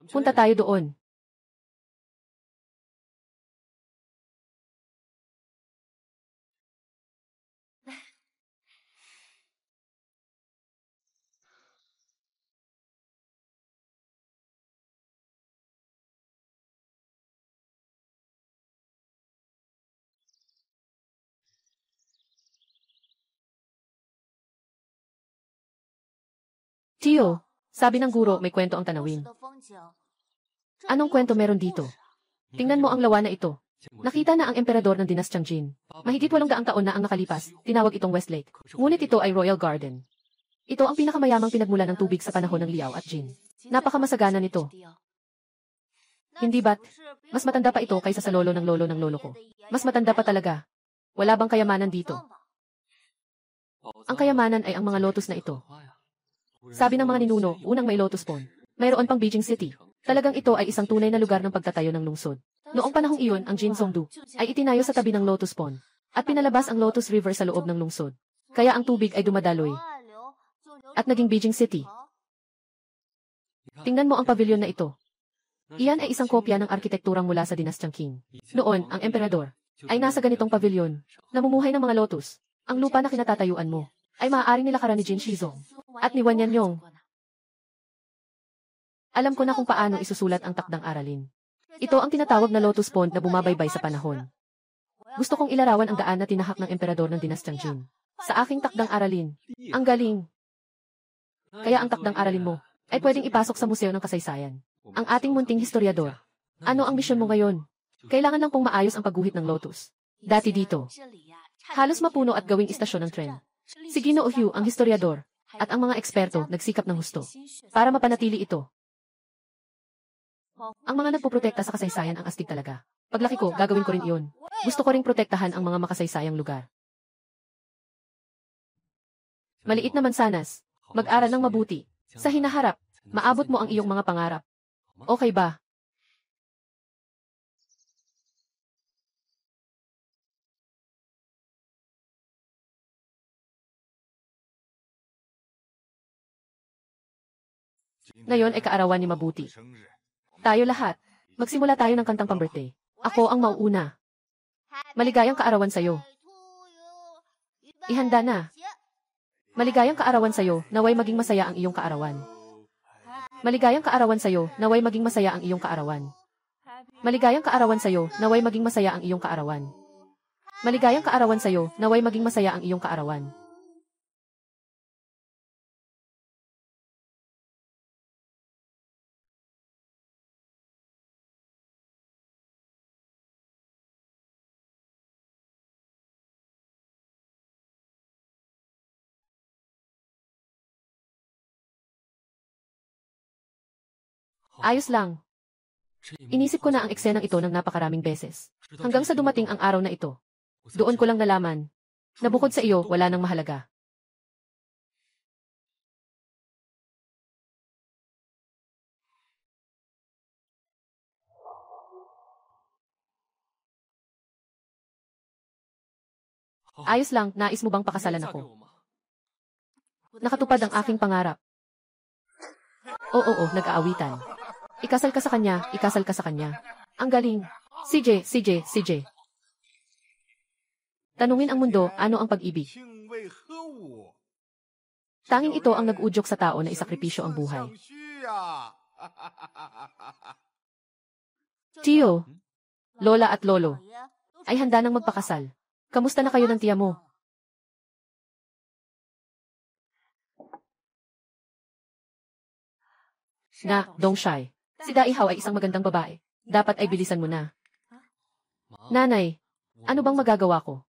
Punta tayo doon. Tio, sabi ng guro may kwento ang tanawin. Anong kwento meron dito? Tingnan mo ang lawa na ito. Nakita na ang emperador ng dinastyang Jin. Mahigit 800 taon na ang nakalipas, tinawag itong Westlake. Ngunit ito ay Royal Garden. Ito ang pinakamayamang pinagmulan ng tubig sa panahon ng Liao at Jin. Napakamasagana nito. Hindi ba't? Mas matanda pa ito kaysa sa lolo ng lolo ko. Mas matanda pa talaga. Wala bang kayamanan dito? Ang kayamanan ay ang mga lotus na ito. Sabi ng mga ninuno, unang may lotus pond. Mayroon pang Beijing City. Talagang ito ay isang tunay na lugar ng pagtatayo ng lungsod. Noong panahong iyon, ang Jinzhongdu ay itinayo sa tabi ng lotus pond at pinalabas ang Lotus River sa loob ng lungsod. Kaya ang tubig ay dumadaloy at naging Beijing City. Tingnan mo ang pavilion na ito. Iyan ay isang kopya ng arkitekturang mula sa dinastyang Qing. Noon, ang emperador ay nasa ganitong pavilion, namumuhay ng mga lotus. Ang lupa na kinatatayuan mo ay maaaring nilakaran ni Jin Shizong at ni Wan Yanyong. Alam ko na kung paano isusulat ang takdang aralin. Ito ang tinatawag na lotus pond na bumabaybay sa panahon. Gusto kong ilarawan ang daan na tinahak ng emperador ng dinastyang Jin. Sa aking takdang aralin. Ang galing. Kaya ang takdang aralin mo ay pwedeng ipasok sa Museo ng Kasaysayan. Ang ating munting historyador. Ano ang misyon mo ngayon? Kailangan lang pong maayos ang pagguhit ng lotus. Dati dito. Halos mapuno at gawing istasyon ng tren. Si Ginoo Hugh, ang historyador, at ang mga eksperto nagsikap ng husto para mapanatili ito. Ang mga nagpoprotekta sa kasaysayan ang astig talaga. Paglaki ko, gagawin ko rin iyon. Gusto ko ring protektahan ang mga makasaysayang lugar. Maliit na mansanas. Mag-aral ng mabuti. Sa hinaharap, maabot mo ang iyong mga pangarap. Okay ba? Ngayon ay kaarawan ni Mabuti. Tayo lahat. Magsimula tayo ng kantang pang-birthday. Ako ang mauuna. Maligayang kaarawan sa'yo. Ihanda na. Maligayang kaarawan sa'yo, naway maging masaya ang iyong kaarawan. Maligayang kaarawan sa'yo, naway maging masaya ang iyong kaarawan. Maligayang kaarawan sa'yo, naway maging masaya ang iyong kaarawan. Maligayang kaarawan sa'yo, naway maging masaya ang iyong kaarawan. Ayos lang. Inisip ko na ang eksenang ito ng napakaraming beses. Hanggang sa dumating ang araw na ito. Doon ko lang nalaman na bukod sa iyo, wala nang mahalaga. Ayos lang, nais mo bang pakasalan ako? Nakatupad ang aking pangarap. Oo, nag-aawitan. Ikasal ka sa kanya, ikasal ka sa kanya. Ang galing. CJ. Tanungin ang mundo, ano ang pag-ibig? Tanging ito ang nag-udyok sa tao na isakripisyo ang buhay. Tio, Lola at Lolo, ay handa nang magpakasal. Kamusta na kayo ng tiya mo? Dong Shai. Si Daihaw ay isang magandang babae. Dapat ay bilisan mo na. Nanay, ano bang magagawa ko?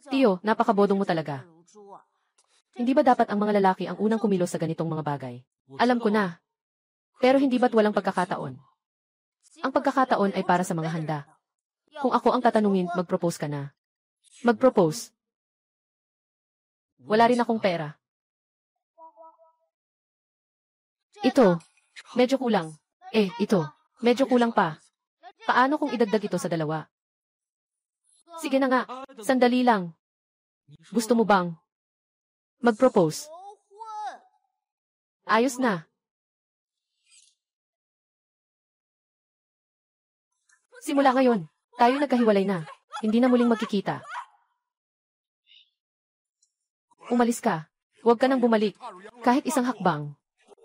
Tio, napakabodong mo talaga. Hindi ba dapat ang mga lalaki ang unang kumilos sa ganitong mga bagay? Alam ko na. Pero hindi ba't walang pagkakataon? Ang pagkakataon ay para sa mga handa. Kung ako ang tatanungin, mag-propose ka na. Mag-propose. Wala rin akong pera. Ito. Medyo kulang. Ito. Medyo kulang pa. Paano kung idagdag ito sa 2? Sige na nga. Sandali lang. Gusto mo bang mag-propose? Ayos na. Simula ngayon, tayo nagkahiwalay na. Hindi na muling magkikita. Umalis ka. Huwag ka nang bumalik. Kahit isang hakbang.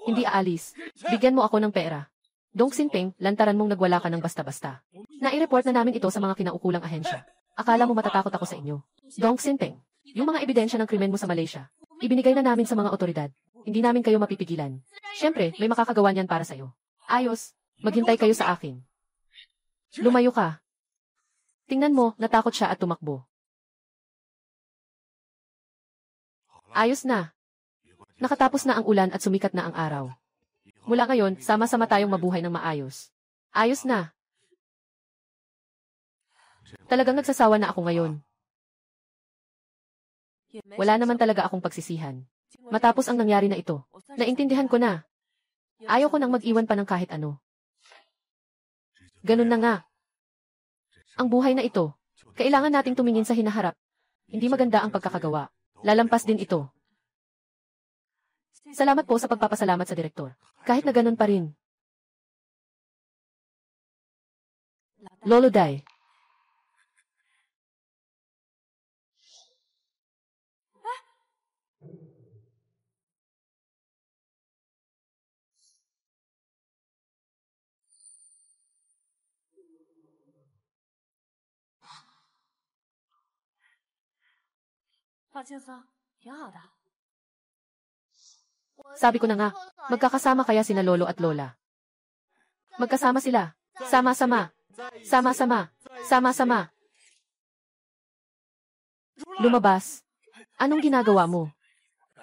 Hindi aalis. Bigyan mo ako ng pera. Dong Xinpeng, lantaran mong nagwala ka ng basta-basta. Nai-report na namin ito sa mga kinaukulang ahensya. Akala mo matatakot ako sa inyo. Dong Xinpeng, yung mga ebidensya ng krimen mo sa Malaysia, ibinigay na namin sa mga otoridad. Hindi namin kayo mapipigilan. Siyempre, may makakagawa niyan para sa'yo. Ayos, maghintay kayo sa akin. Lumayo ka. Tingnan mo, natakot siya at tumakbo. Ayos na. Nakatapos na ang ulan at sumikat na ang araw. Mula ngayon, sama-sama tayong mabuhay ng maayos. Ayos na. Talagang nagsasawa na ako ngayon. Wala naman talaga akong pagsisihan. Matapos ang nangyari na ito, naintindihan ko na. Ayaw ko nang mag-iwan pa ng kahit ano. Ganun na nga. Ang buhay na ito, kailangan nating tumingin sa hinaharap. Hindi maganda ang pagkakagawa. Lalampas din ito. Salamat po sa pagpapasalamat sa direktor. Kahit na ganun pa rin. Lolo Dai. Sabi ko na nga, magkakasama kaya sina lolo at lola. Magkasama sila. Sama-sama. Sama-sama. Sama-sama. Lumabas. Anong ginagawa mo?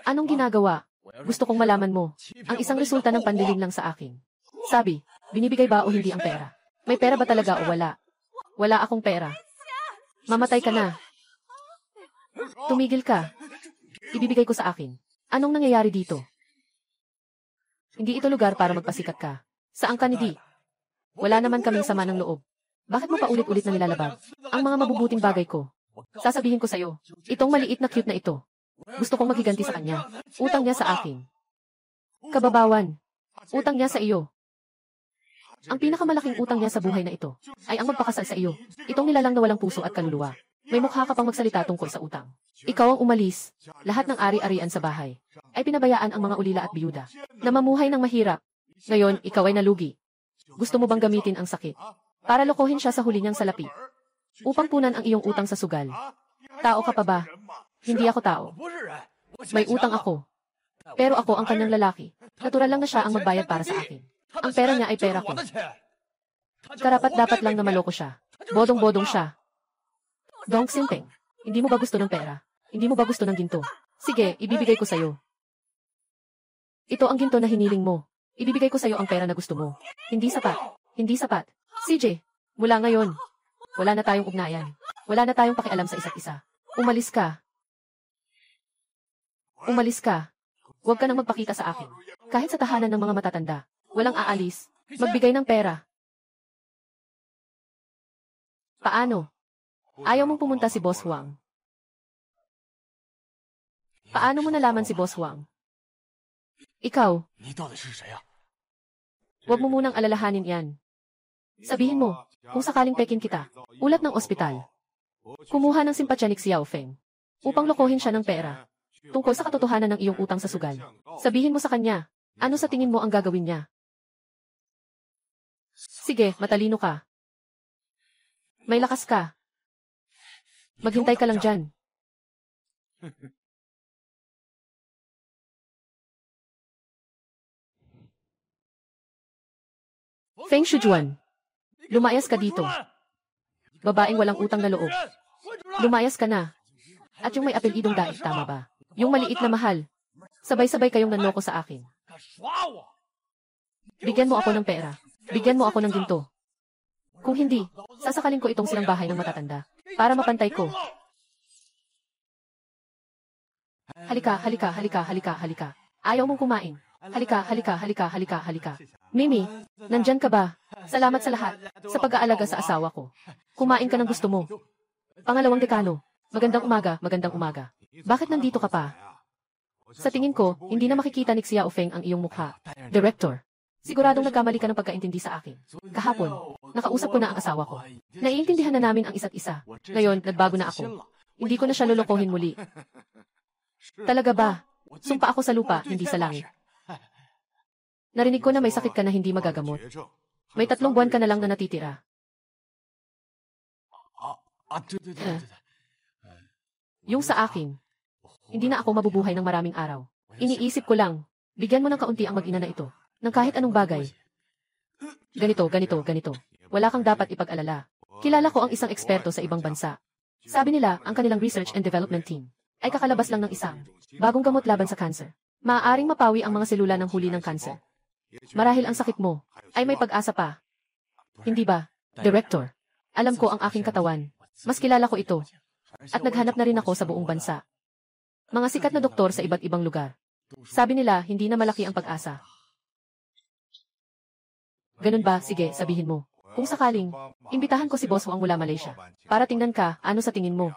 Anong ginagawa? Gusto kong malaman mo. Ang isang resulta ng pandilim lang sa akin. Sabi, binibigay ba o hindi ang pera? May pera ba talaga o wala? Wala akong pera. Mamatay ka na. Tumigil ka. Ibibigay ko sa akin. Anong nangyayari dito? Hindi ito lugar para magpasikat ka. Saan ka ni Di? Wala naman kaming sama ng loob. Bakit mo pa ulit-ulit na nilalabag? Ang mga mabubuting bagay ko. Sasabihin ko sa'yo, itong maliit na cute na ito. Gusto kong maghiganti sa kanya. Utang niya sa akin. Kababawan. Utang niya sa iyo. Ang pinakamalaking utang niya sa buhay na ito ay ang magpakasal sa iyo. Itong nilalang na walang puso at kaluluwa. May mukha ka pang magsalita tungkol sa utang. Ikaw ang umalis. Lahat ng ari-arian sa bahay ay pinabayaan ang mga ulila at biyuda na mamuhay ng mahirap. Ngayon, ikaw ay nalugi. Gusto mo bang gamitin ang sakit para lokohin siya sa huli niyang salapi upang punan ang iyong utang sa sugal? Tao ka pa ba? Hindi ako tao. May utang ako. Pero ako ang kanyang lalaki. Natural lang na siya ang magbayad para sa akin. Ang pera niya ay pera ko. Karapat-dapat lang na maloko siya. Bodong-bodong siya. Dong Xinpeng, hindi mo ba gusto ng pera? Hindi mo ba gusto ng ginto? Sige, ibibigay ko sa'yo. Ito ang ginto na hiniling mo. Ibibigay ko sa'yo ang pera na gusto mo. Hindi sapat. Hindi sapat. CJ, mula ngayon, wala na tayong ugnayan. Wala na tayong pakialam sa isa't isa. Umalis ka. Umalis ka. Huwag ka nang magpakita sa akin. Kahit sa tahanan ng mga matatanda, walang aalis. Magbigay ng pera. Paano? Ayaw mong pumunta si Boss Huang. Paano mo nalaman si Boss Huang? Ikaw. Huwag mo munang alalahanin yan. Sabihin mo, kung sakaling pekin kita, ulat ng ospital. Kumuha ng simpatya ni Xiao Feng upang lokohin siya ng pera tungkol sa katotohanan ng iyong utang sa sugal. Sabihin mo sa kanya, ano sa tingin mo ang gagawin niya? Sige, matalino ka. May lakas ka. Maghintay ka lang dyan. Feng Shujuan, lumayas ka dito. Babaeng walang utang na loob. Lumayas ka na. At yung may apelidong Dai, tama ba? Yung maliit na mahal. Sabay-sabay kayong nanloko sa akin. Bigyan mo ako ng pera. Bigyan mo ako ng ginto. Kung hindi, sasakalin ko itong silang bahay ng matatanda para mapantay ko. Halika, halika, halika, halika, halika. Ayaw mong kumain. Halika, halika, halika, halika, halika. Mimi, nandyan ka ba? Salamat sa lahat, sa pag-aalaga sa asawa ko. Kumain ka ng gusto mo. Pangalawang dekano, magandang umaga, magandang umaga. Bakit nandito ka pa? Sa tingin ko, hindi na makikita ni Xiao Feng ang iyong mukha. Director, Siguradong nagkamali ka ng pagkaintindi sa akin. Kahapon, nakausap ko na ang asawa ko. Naiintindihan na namin ang isa't isa. Ngayon, nagbago na ako. Hindi ko na siya lolokohin muli. Talaga ba? Sumpa ako sa lupa, hindi sa langit. Narinig ko na may sakit ka na hindi magagamot. May 3 buwan ka na lang na natitira. Yung sa akin, hindi na ako mabubuhay ng maraming araw. Iniisip ko lang, bigyan mo ng kaunti ang mag-ina na ito, ng kahit anong bagay. Ganito. Wala kang dapat ipag-alala. Kilala ko ang isang eksperto sa ibang bansa. Sabi nila, ang kanilang research and development team ay kakalabas lang ng isang bagong gamot laban sa cancer. Maaaring mapawi ang mga selula ng huli ng cancer. Marahil ang sakit mo ay may pag-asa pa. Hindi ba, Director? Alam ko ang aking katawan. Mas kilala ko ito. At naghanap na rin ako sa buong bansa. Mga sikat na doktor sa iba't ibang lugar. Sabi nila, hindi na malaki ang pag-asa. Ganun ba? Sige, sabihin mo. Kung sakaling, imbitahan ko si Boss Wang mula Malaysia. Para tingnan ka, ano sa tingin mo?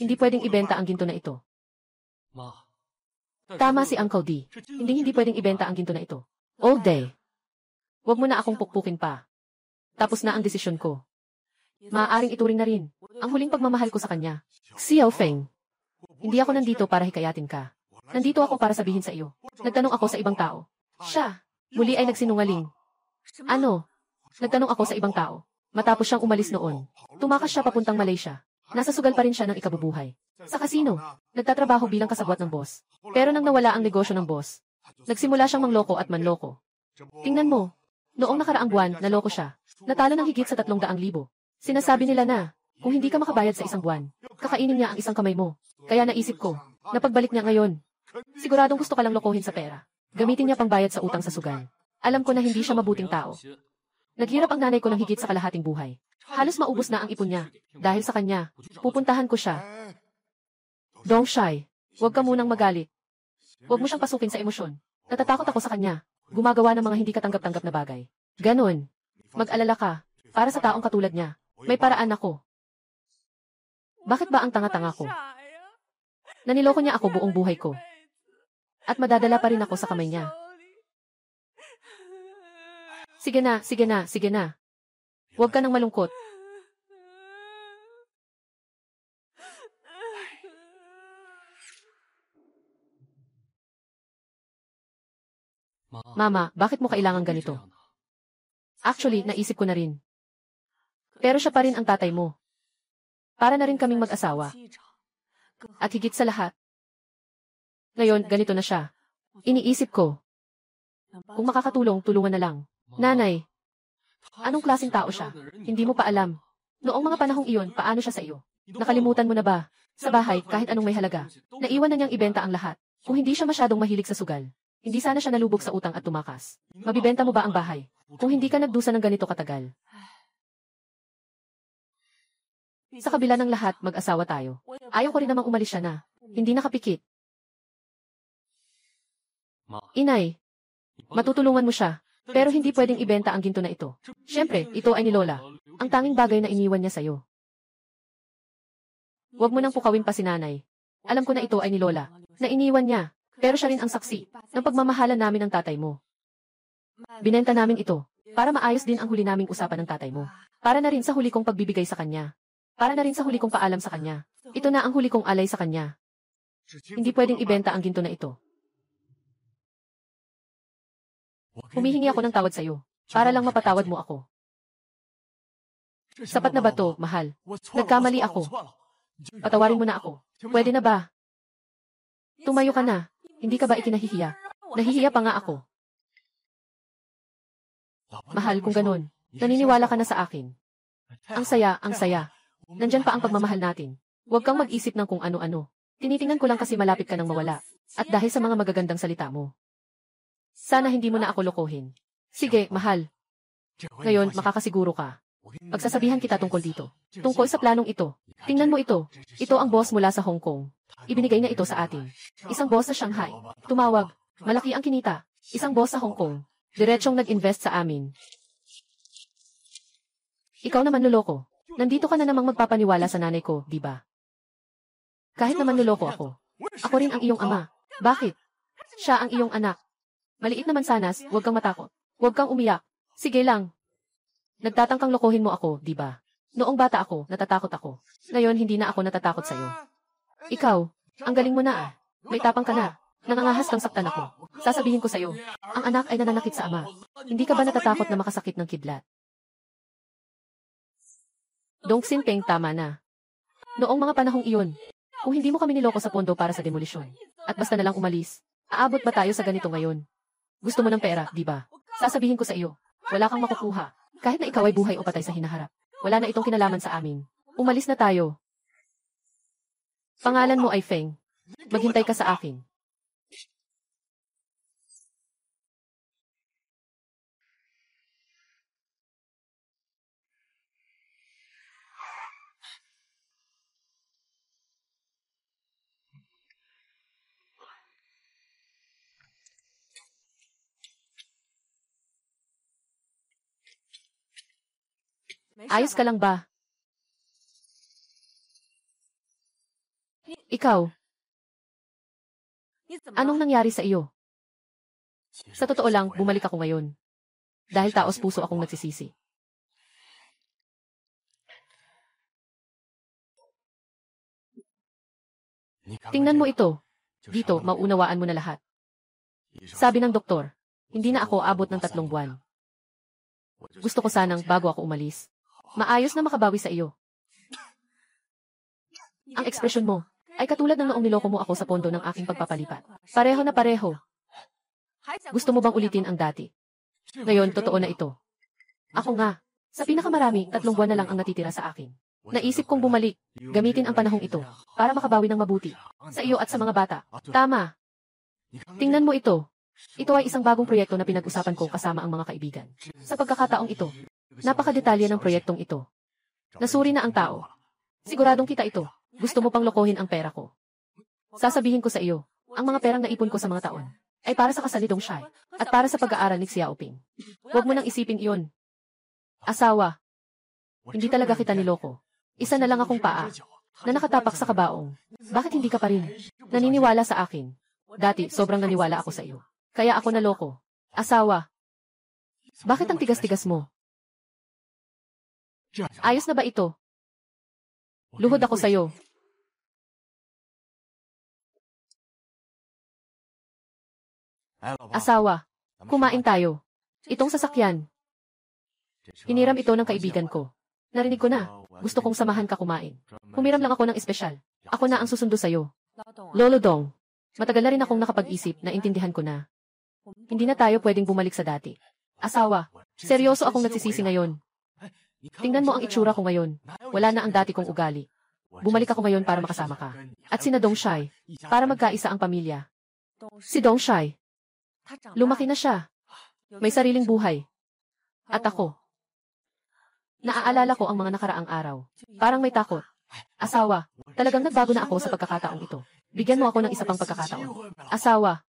Hindi pwedeng ibenta ang ginto na ito. Tama si Uncle D. Hindi pwedeng ibenta ang ginto na ito. All day. Huwag mo na akong pukpukin pa. Tapos na ang desisyon ko. Maaaring ituring na rin ang huling pagmamahal ko sa kanya. Xiao Feng. Hindi ako nandito para hikayatin ka. Nandito ako para sabihin sa iyo. Nagtanong ako sa ibang tao. Siya, muli ay nagsinungaling. Ano? Nagtanong ako sa ibang tao. Matapos siyang umalis noon, tumakas siya papuntang Malaysia. Nasa sugal pa rin siya ng ikabubuhay. Sa kasino, nagtatrabaho bilang kasabwat ng boss. Pero nang nawala ang negosyo ng boss, nagsimula siyang mangloko at manloko. Tingnan mo, noong nakaraang buwan, naloko siya. Natalo ng higit sa 300,000. Sinasabi nila na, kung hindi ka makabayad sa isang buwan, kakainin niya ang isang kamay mo. Kaya naisip ko, napagbalik niya ngayon. Siguradong gusto ka lang lokohin sa pera. Gamitin niya pang bayad sa utang sa sugal. Alam ko na hindi siya mabuting tao. Naghirap ang nanay ko ng higit sa kalahating buhay. Halos maubos na ang ipon niya. Dahil sa kanya, pupuntahan ko siya. Dong Shai, huwag ka munang magalit. Huwag mo siyang pasukin sa emosyon. Natatakot ako sa kanya. Gumagawa ng mga hindi katanggap-tanggap na bagay. Ganon. Mag-alala ka. Para sa taong katulad niya, may paraan ako. Bakit ba ang tanga-tanga ko? Naniloko niya ako buong buhay ko. At madadala pa rin ako sa kamay niya. Sige na. Huwag ka nang malungkot. Mama, bakit mo kailangan ganito? Actually, naisip ko na rin. Pero siya pa rin ang tatay mo. Para na rin kaming mag-asawa. At higit sa lahat, ngayon, ganito na siya. Iniisip ko, kung makakatulong, tulungan na lang. Nanay, anong klaseng tao siya? Hindi mo pa alam. Noong mga panahong iyon, paano siya sa iyo? Nakalimutan mo na ba? Sa bahay, kahit anong may halaga, naiwan na niyang ibenta ang lahat. Kung hindi siya masyadong mahilig sa sugal, hindi sana siya nalubog sa utang at tumakas. Mabibenta mo ba ang bahay? Kung hindi ka nagdusa ng ganito katagal. Sa kabila ng lahat, mag-asawa tayo. Ayaw ko rin namang umalis siya na. Hindi nakapikit. Inay, matutulungan mo siya, pero hindi pwedeng ibenta ang ginto na ito. Siyempre, ito ay ni Lola. Ang tanging bagay na iniwan niya sa'yo. Huwag mo nang pukawin pa si nanay. Alam ko na ito ay ni Lola, na iniwan niya, pero siya rin ang saksi ng pagmamahalan namin ng tatay mo. Binenta namin ito, para maayos din ang huli naming usapan ng tatay mo. Para na rin sa huli kong pagbibigay sa kanya. Para na rin sa huli kong paalam sa kanya. Ito na ang huli kong alay sa kanya. Hindi pwedeng ibenta ang ginto na ito. Humihingi ako ng tawad sa'yo, para lang mapatawad mo ako. Sapat na ba to, mahal? Nagkamali ako. Patawarin mo na ako. Pwede na ba? Tumayo ka na. Hindi ka ba ikinahihiya? Nahihiya pa nga ako. Mahal, kung ganun, naniniwala ka na sa akin. Ang saya, ang saya. Nandyan pa ang pagmamahal natin. Huwag kang mag-isip ng kung ano-ano. Tinitingnan ko lang kasi malapit ka nang mawala. At dahil sa mga magagandang salita mo. Sana hindi mo na ako lokohin. Sige, mahal. Ngayon, makakasiguro ka. Pagsasabihan kita tungkol dito. Tungkol sa planong ito. Tingnan mo ito. Ito ang boss mula sa Hong Kong. Ibinigay niya ito sa atin. Isang boss sa Shanghai. Tumawag. Malaki ang kinita. Isang boss sa Hong Kong. Diretsong nag-invest sa amin. Ikaw naman luloko. Nandito ka na namang magpapaniwala sa nanay ko, di ba? Kahit naman luloko ako. Ako rin ang iyong ama. Bakit? Siya ang iyong anak. Maliit naman sanas, huwag kang matakot. Huwag kang umiyak. Sige lang. Nagtatangkang lokohin mo ako, di ba? Noong bata ako, natatakot ako. Ngayon, hindi na ako natatakot sa'yo. Ikaw, ang galing mo na ah. May tapang ka na. Nangangahas kang saktan ako. Sasabihin ko sa'yo, ang anak ay nananakit sa ama. Hindi ka ba natatakot na makasakit ng kidlat? Dong Xinpeng, tama na. Noong mga panahong iyon, kung hindi mo kami niloko sa pondo para sa demolisyon, at basta na lang umalis, aabot ba tayo sa ganito ngayon? Gusto mo ng pera, di ba? Sasabihin ko sa iyo, wala kang makukuha. Kahit na ikaw ay buhay o patay sa hinaharap. Wala na itong kinalaman sa amin. Umalis na tayo. Pangalan mo ay Feng. Maghintay ka sa akin. Ayos ka lang ba? Ikaw, anong nangyari sa iyo? Sa totoo lang, bumalik ako ngayon. Dahil taos puso akong nagsisisi. Tingnan mo ito. Dito, mauunawaan mo na lahat. Sabi ng doktor, hindi na ako abot ng 3 buwan. Gusto ko sanang bago ako umalis. Maayos na makabawi sa iyo. Ang ekspresyon mo ay katulad ng noong niloko mo ako sa pondo ng aking pagpapalipat. Pareho na pareho. Gusto mo bang ulitin ang dati? Ngayon, totoo na ito. Ako nga, sa pinakamarami, 3 buwan na lang ang natitira sa akin. Naisip kong bumalik, gamitin ang panahong ito, para makabawi ng mabuti. Sa iyo at sa mga bata. Tama. Tingnan mo ito. Ito ay isang bagong proyekto na pinag-usapan ko kasama ang mga kaibigan. Sa pagkakataong ito, napakadetalye ng proyektong ito. Nasuri na ang tao. Siguradong kita ito. Gusto mo pang lokohin ang pera ko. Sasabihin ko sa iyo, ang mga perang naipon ko sa mga taon ay para sa kasal ni Dong Shai at para sa pag-aaral ni Xiaoping. Huwag mo nang isipin iyon. Asawa. Hindi talaga kita niloko. Isa na lang akong paa na nakatapak sa kabaong. Bakit hindi ka pa rin naniniwala sa akin? Dati, sobrang naniwala ako sa iyo. Kaya ako naloko. Asawa. Bakit ang tigas-tigas mo? Ayos na ba ito? Luhod ako sa iyo. Asawa. Kumain tayo. Itong sasakyan. Hiniram ito ng kaibigan ko. Narinig ko na. Gusto kong samahan ka kumain. Humiram lang ako ng espesyal. Ako na ang susundo sa'yo. Lolo Dong. Matagal na rin akong nakapag-isip na intindihan ko na. Hindi na tayo pwedeng bumalik sa dati. Asawa. Seryoso akong nagsisisi ngayon. Tingnan mo ang itsura ko ngayon. Wala na ang dati kong ugali. Bumalik ako ngayon para makasama ka. At sina Dong Shai. Para magkaisa ang pamilya. Si Dong Shai. Lumaki na siya. May sariling buhay. At ako. Naaalala ko ang mga nakaraang araw. Parang may takot. Asawa, talagang nagbago na ako sa pagkakataong ito. Bigyan mo ako ng isa pang pagkakataon. Asawa.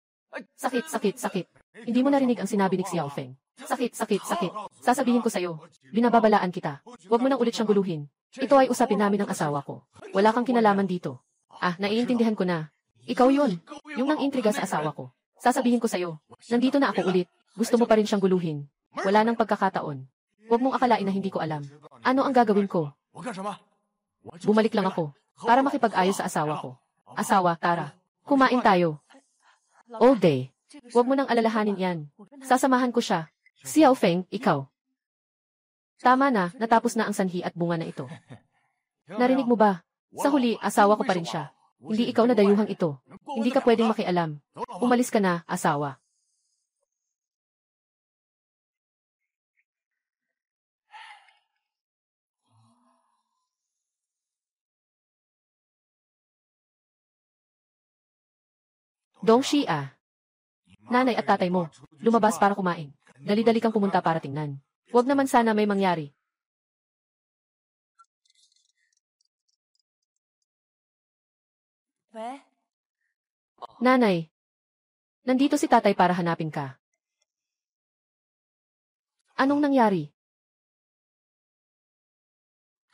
Sakit, sakit, sakit. Hindi mo narinig ang sinabi ni Xiaofeng. Sakit, sakit, sakit. Sasabihin ko sa'yo, binababalaan kita. Huwag mo nang ulit siyang guluhin. Ito ay usapin namin ng asawa ko. Wala kang kinalaman dito. Ah, naiintindihan ko na. Ikaw yun. Yung nang-intriga sa asawa ko. Sasabihin ko sa'yo, nandito na ako ulit. Gusto mo pa rin siyang guluhin. Wala nang pagkakataon. Huwag mong akalain na hindi ko alam. Ano ang gagawin ko? Bumalik lang ako, para makipag-ayos sa asawa ko. Asawa, tara. Kumain tayo. All day. Huwag mo nang alalahanin yan. Sasamahan ko siya. Xiaofeng, ikaw. Tama na, natapos na ang sanhi at bunga na ito. Narinig mo ba? Sa huli, asawa ko pa rin siya. Hindi ikaw na dayuhang ito. Hindi ka pwedeng makialam. Umalis ka na, asawa. Dong Xia. Nanay at tatay mo, lumabas para kumain. Dali-dali kang pumunta para tingnan. Huwag naman sana may mangyari. Nanay, nandito si tatay para hanapin ka. Anong nangyari?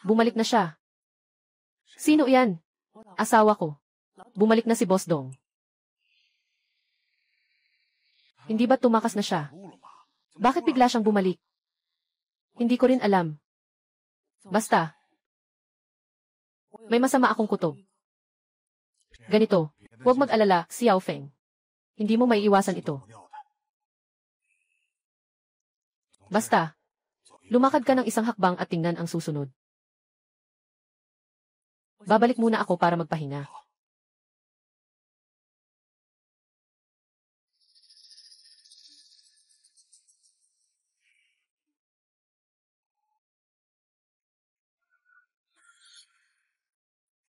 Bumalik na siya. Sino yan? Asawa ko. Bumalik na si Boss Dong. Hindi ba tumakas na siya? Bakit bigla siyang bumalik? Hindi ko rin alam. Basta. May masama akong kutob. Ganito, huwag mag-alala, Xiao Feng. Hindi mo maiiwasan ito. Basta. Lumakad ka ng isang hakbang at tingnan ang susunod. Babalik muna ako para magpahinga.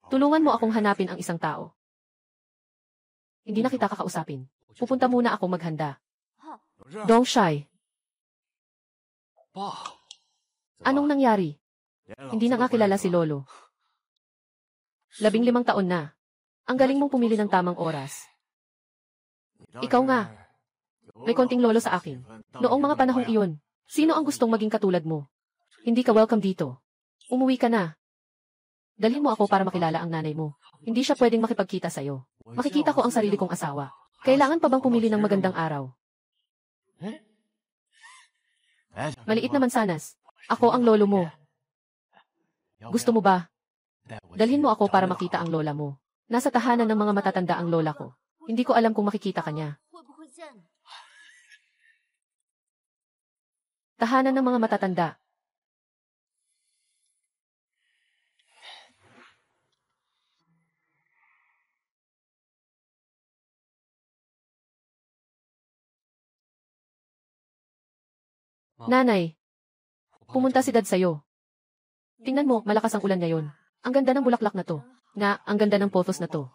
Tulungan mo akong hanapin ang isang tao. Hindi na kita kakausapin. Pupunta muna ako maghanda. Dong Shai. Anong nangyari? Hindi na nga kilala si Lolo. 15 taon na. Ang galing mong pumili ng tamang oras. Ikaw nga. May konting lolo sa akin. Noong mga panahong iyon, sino ang gustong maging katulad mo? Hindi ka welcome dito. Umuwi ka na. Dalhin mo ako para makilala ang nanay mo. Hindi siya pwedeng makipagkita sa'yo. Makikita ko ang sarili kong asawa. Kailangan pa bang pumili ng magandang araw? Maliit naman sanas. Ako ang lolo mo. Gusto mo ba? Dalhin mo ako para makita ang lola mo. Nasa tahanan ng mga matatanda ang lola ko. Hindi ko alam kung makikita ka niya. Tahanan ng mga matatanda. Nanay, pumunta si Dad sa'yo. Tingnan mo, malakas ang ulan ngayon. Ang ganda ng bulaklak na to. Ang ganda ng photos na to.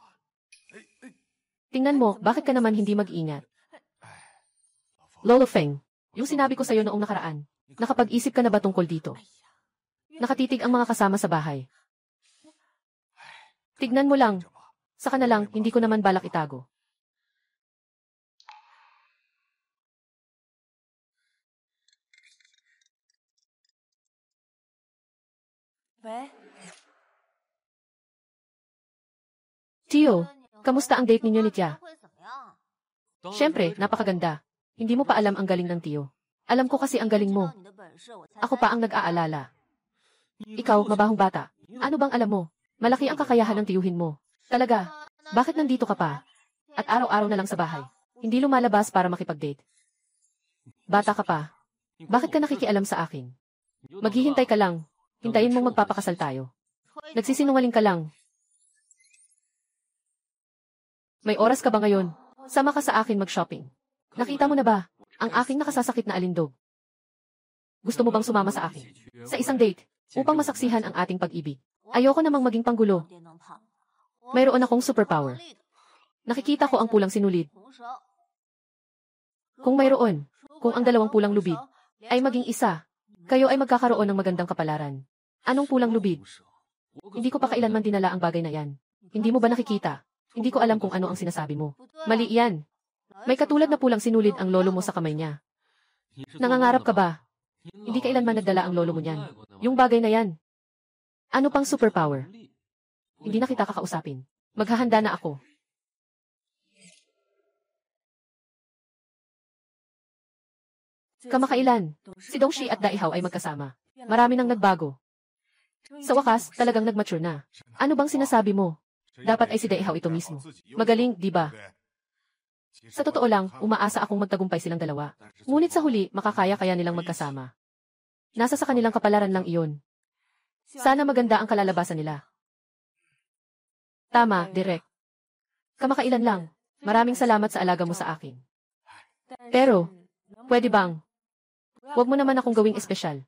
Tingnan mo, bakit ka naman hindi mag-ingat? Lolo Feng, yung sinabi ko sa'yo noong nakaraan, nakapag-isip ka na ba tungkol dito? Nakatitig ang mga kasama sa bahay. Tignan mo lang. Saka na lang, hindi ko naman balak itago. Tio, kamusta ang date ninyo ni Tia? Siyempre, napakaganda. Hindi mo pa alam ang galing ng Tio. Alam ko kasi ang galing mo. Ako pa ang nag-aalala. Ikaw, mabahong bata. Ano bang alam mo? Malaki ang kakayahan ng tiyuhin mo. Talaga, bakit nandito ka pa? At araw-araw na lang sa bahay. Hindi lumalabas para makipag-date. Bata ka pa. Bakit ka nakikialam sa akin? Maghihintay ka lang. Hintayin mong magpapakasal tayo. Nagsisinungaling ka lang. May oras ka ba ngayon? Sama ka sa akin mag-shopping. Nakita mo na ba? Ang aking nakasasakit na alindog. Gusto mo bang sumama sa akin? Sa isang date, upang masaksihan ang ating pag-ibig. Ayoko namang maging panggulo. Mayroon akong superpower. Nakikita ko ang pulang sinulid. Kung mayroon, kung ang dalawang pulang lubid ay maging isa, kayo ay magkakaroon ng magandang kapalaran. Anong pulang lubid? Hindi ko pa kailanman dinala ang bagay na yan. Hindi mo ba nakikita? Hindi ko alam kung ano ang sinasabi mo. Mali yan. May katulad na pulang sinulid ang lolo mo sa kamay niya. Nangangarap ka ba? Hindi kailanman nagdala ang lolo mo niyan. Yung bagay na yan. Ano pang superpower? Hindi na kita kakausapin. Maghahanda na ako. Kamakailan, si Dongxi at Daihaw ay magkasama. Marami nang nagbago. Sa wakas, talagang nagmature na. Ano bang sinasabi mo? Dapat ay si Daihaw ito mismo. Magaling, di ba? Sa totoo lang, umaasa akong magtagumpay silang dalawa. Ngunit sa huli, makakaya-kaya nilang magkasama. Nasa sa kanilang kapalaran lang iyon. Sana maganda ang kalalabasan nila. Tama, Direk. Kamakailan lang. Maraming salamat sa alaga mo sa akin. Pero, pwede bang? Huwag mo naman akong gawing espesyal.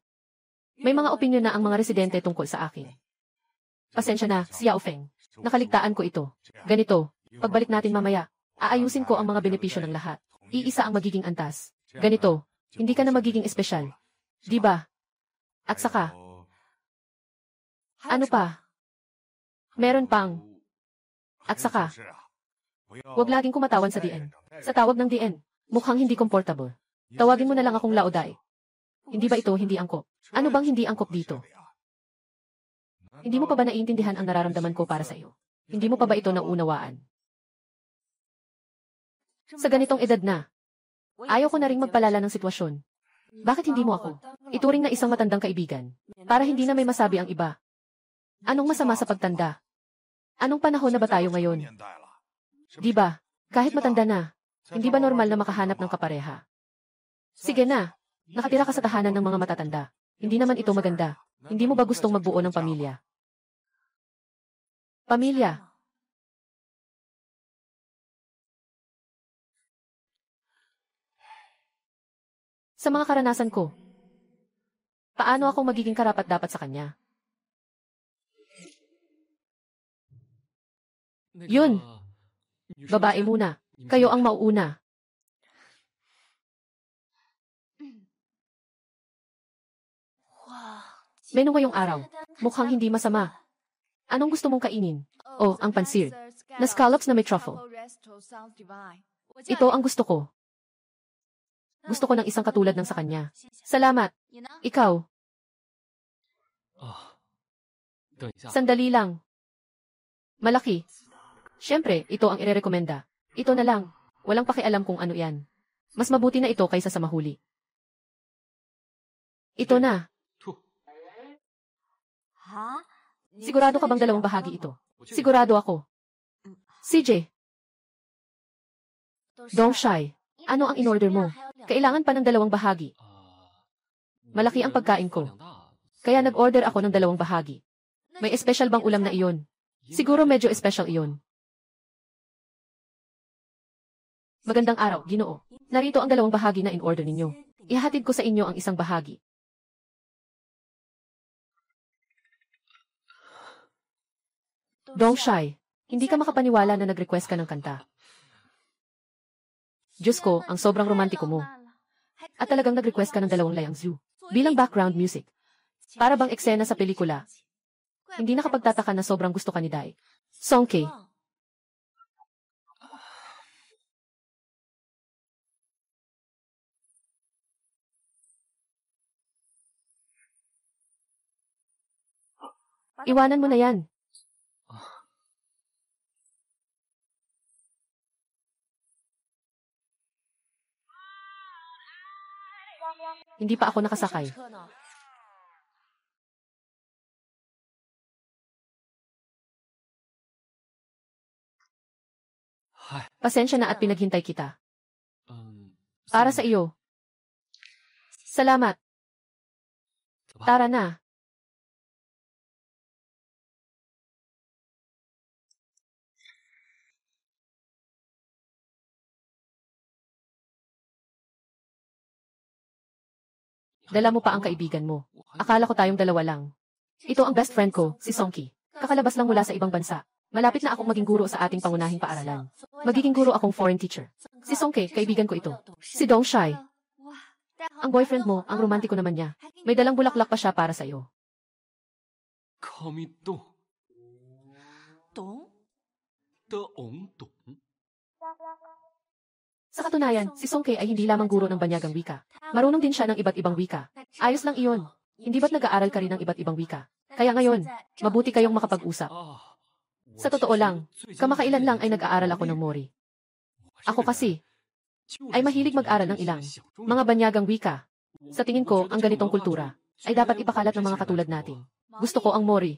May mga opinyon na ang mga residente tungkol sa akin. Pasensya na, Xiao Feng. Nakaligtaan ko ito. Ganito, pagbalik natin mamaya, aayusin ko ang mga benepisyo ng lahat. Iisa ang magiging antas. Ganito, hindi ka na magiging espesyal. Di ba? At saka, ano pa? Meron pang. At saka, huwag laging kumatawan sa DN. Sa tawag ng DN, mukhang hindi comfortable. Tawagin mo na lang akong Laoday. Hindi ba ito hindi angkop? Ano bang hindi angkop dito? Hindi mo pa ba naiintindihan ang nararamdaman ko para sa iyo? Hindi mo pa ba ito naunawaan? Sa ganitong edad na, Ayaw ko na ring magpalala ng sitwasyon. Bakit hindi mo ako ituring na isang matandang kaibigan? Para hindi na may masabi ang iba. Anong masama sa pagtanda? Anong panahon na ba tayo ngayon? Di ba? Kahit matanda na, hindi ba normal na makahanap ng kapareha? Sige na, nakatira ka sa tahanan ng mga matatanda. Hindi naman ito maganda. Hindi mo ba gustong magbuo ng pamilya? Pamilya. Sa mga karanasan ko, paano ako magiging karapat-dapat sa kanya? Yun. Babae muna. Kayo ang mauuna. Menu ngayong araw. Mukhang hindi masama. Anong gusto mong kainin? Oh, ang pansir. Na scallops na may truffle. Ito ang gusto ko. Gusto ko ng isang katulad ng sa kanya. Salamat. Ikaw. Sandali lang. Malaki. Siyempre, ito ang irerekomenda. Ito na lang. Walang pakialam kung ano yan. Mas mabuti na ito kaysa sa mahuli. Ito na. Sigurado ka bang dalawang bahagi ito? Sigurado ako. CJ. Dong Shai. Ano ang in-order mo? Kailangan pa ng dalawang bahagi. Malaki ang pagkain ko. Kaya nag-order ako ng dalawang bahagi. May espesyal bang ulam na iyon? Siguro medyo espesyal iyon. Magandang araw, Ginoo. Narito ang dalawang bahagi na in-order ninyo. Ihahatid ko sa inyo ang isang bahagi. Dong Shai, hindi ka makapaniwala na nag-request ka ng kanta. Diyos ko, ang sobrang romantiko mo. At talagang nag-request ka ng dalawang layang zoo bilang background music. Para bang eksena sa pelikula. Hindi nakapagtataka na sobrang gusto ka ni Dai. Songke. Iwanan mo na yan. Hindi pa ako nakasakay. Pasensya na at pinaghintay kita. Para sa iyo. Salamat. Tara na. Dala mo pa ang kaibigan mo. Akala ko tayong dalawa lang. Ito ang best friend ko, si Songki. Kakalabas lang mula sa ibang bansa. Malapit na akong maging guro sa ating pangunahing paaralan. Magiging guro akong foreign teacher. Si Songke, kaibigan ko ito. Si Dong Shai. Ang boyfriend mo, ang romantiko naman niya. May dalang bulaklak pa siya para sa iyo. Kami to. Dong? Dong? Sa katunayan, si Songke ay hindi lamang guro ng banyagang wika. Marunong din siya ng iba't ibang wika. Ayos lang iyon. Hindi ba't nag-aaral ka rin ng iba't ibang wika? Kaya ngayon, mabuti kayong makapag-usap. Sa totoo lang, kamakailan lang ay nag-aaral ako ng Mori. Ako kasi, ay mahilig mag-aral ng ilang mga banyagang wika. Sa tingin ko, ang ganitong kultura ay dapat ipakalat ng mga katulad natin. Gusto ko ang Mori.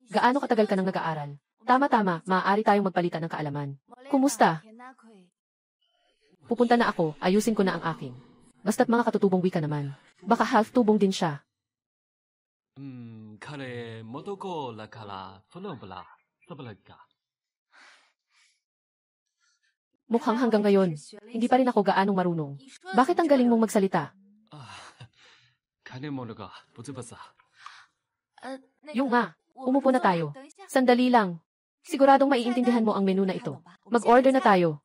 Gaano katagal ka nang nag-aaral? Tama-tama, maaari tayong magpalitan ng kaalaman. Kumusta? Pupunta na ako, ayusin ko na ang akin. Basta't mga katutubong wika naman. Baka half-tubong din siya. 彼元子だからそのブラサブラか Mukhang hanggang ngayon, hindi pa rin ako gaanong marunong. Bakit ang galing mong magsalita? 金物がブツブツ Yung nga, umupo na tayo. Sandali lang. Siguradong maiintindihan mo ang menu na ito. Mag-order na tayo.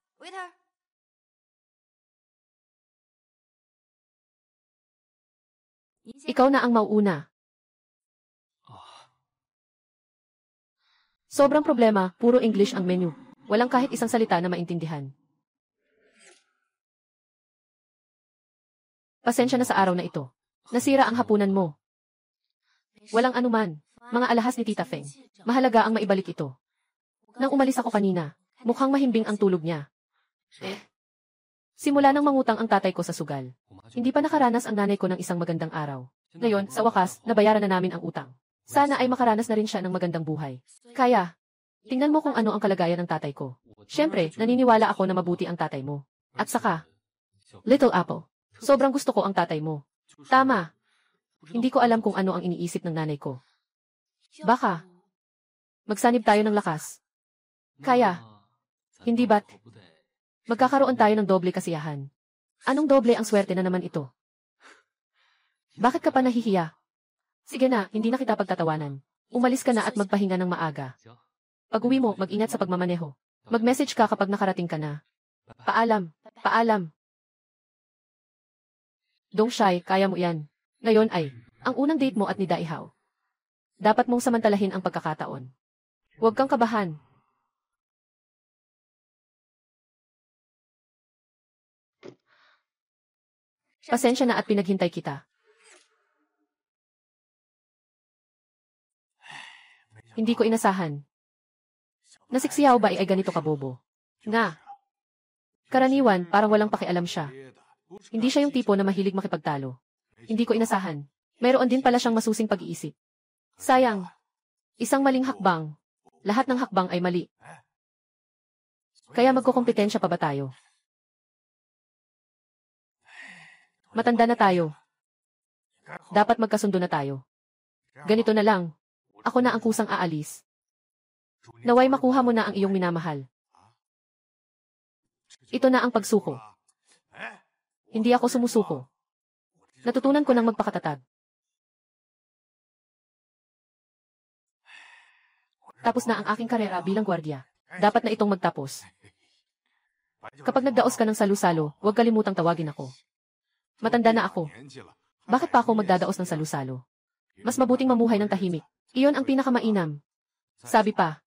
Ikaw na ang mauuna. Sobrang problema, puro English ang menu. Walang kahit isang salita na maintindihan. Pasensya na sa araw na ito. Nasira ang hapunan mo. Walang anuman. Mga alahas ni Tita Feng. Mahalaga ang maibalik ito. Nang umalis ako kanina, mukhang mahimbing ang tulog niya. Simula nang mangutang ang tatay ko sa sugal. Hindi pa nakaranas ang nanay ko ng isang magandang araw. Ngayon, sa wakas, nabayaran na namin ang utang. Sana ay makaranas na rin siya ng magandang buhay. Kaya, tingnan mo kung ano ang kalagayan ng tatay ko. Siyempre, naniniwala ako na mabuti ang tatay mo. At saka, Little Apple, sobrang gusto ko ang tatay mo. Tama. Hindi ko alam kung ano ang iniisip ng nanay ko. Baka, magsanib tayo ng lakas. Kaya, hindi ba't magkakaroon tayo ng doble kasiyahan? Anong doble ang swerte na naman ito? Bakit ka pa nahihiya? Sige na, hindi na kita pagtatawanan. Umalis ka na at magpahinga ng maaga. Pag-uwi mo, mag-ingat sa pagmamaneho. Mag-message ka kapag nakarating ka na. Paalam, paalam. Dong Shai, kaya mo yan. Ngayon ay, ang unang date mo at ni Daihaw. Dapat mong samantalahin ang pagkakataon. Huwag kang kabahan. Pasensya na at pinaghintay kita. Hindi ko inasahan. Nasiksiyaw ba ay ganito kabobo? Nga. Karaniwan, parang walang pakialam siya. Hindi siya yung tipo na mahilig makipagtalo. Hindi ko inasahan. Mayroon din pala siyang masusing pag-iisip. Sayang. Isang maling hakbang. Lahat ng hakbang ay mali. Kaya magkukompetensya pa ba tayo? Matanda na tayo. Dapat magkasundo na tayo. Ganito na lang. Ako na ang kusang aalis. Naway makuha mo na ang iyong minamahal. Ito na ang pagsuko. Hindi ako sumusuko. Natutunan ko nang magpakatatag. Tapos na ang aking karera bilang gwardiya. Dapat na itong magtapos. Kapag nagdaos ka ng salu-salo, huwag kalimutang tawagin ako. Matanda na ako. Bakit pa ako magdadaos ng salu-salo? Mas mabuting mamuhay ng tahimik. Iyon ang pinakamainam. Sabi pa,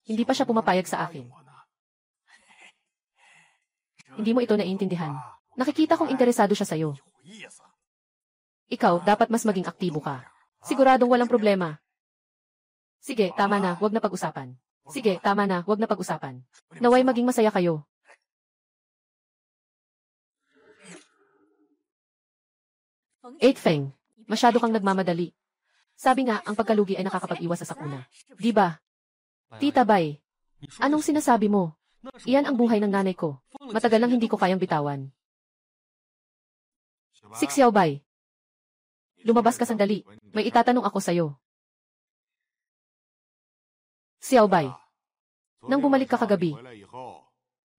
hindi pa siya pumapayag sa akin. Hindi mo ito naiintindihan. Nakikita kong interesado siya sa'yo. Ikaw, dapat mas maging aktibo ka. Siguradong walang problema. Sige, tama na, wag na pag-usapan. Sige, tama na, wag na pag-usapan. Naway maging masaya kayo. Eight Feng, masyado kang nagmamadali. Sabi nga, ang pagkalugi ay nakakapag-iwas sa sakuna. Di ba? Tita Bay, anong sinasabi mo? Iyan ang buhay ng nanay ko. Matagal lang hindi ko kayang bitawan. Six Xiao Bay, lumabas ka sandali. May itatanong ako sa'yo. Xiao Bay, nang bumalik ka kagabi,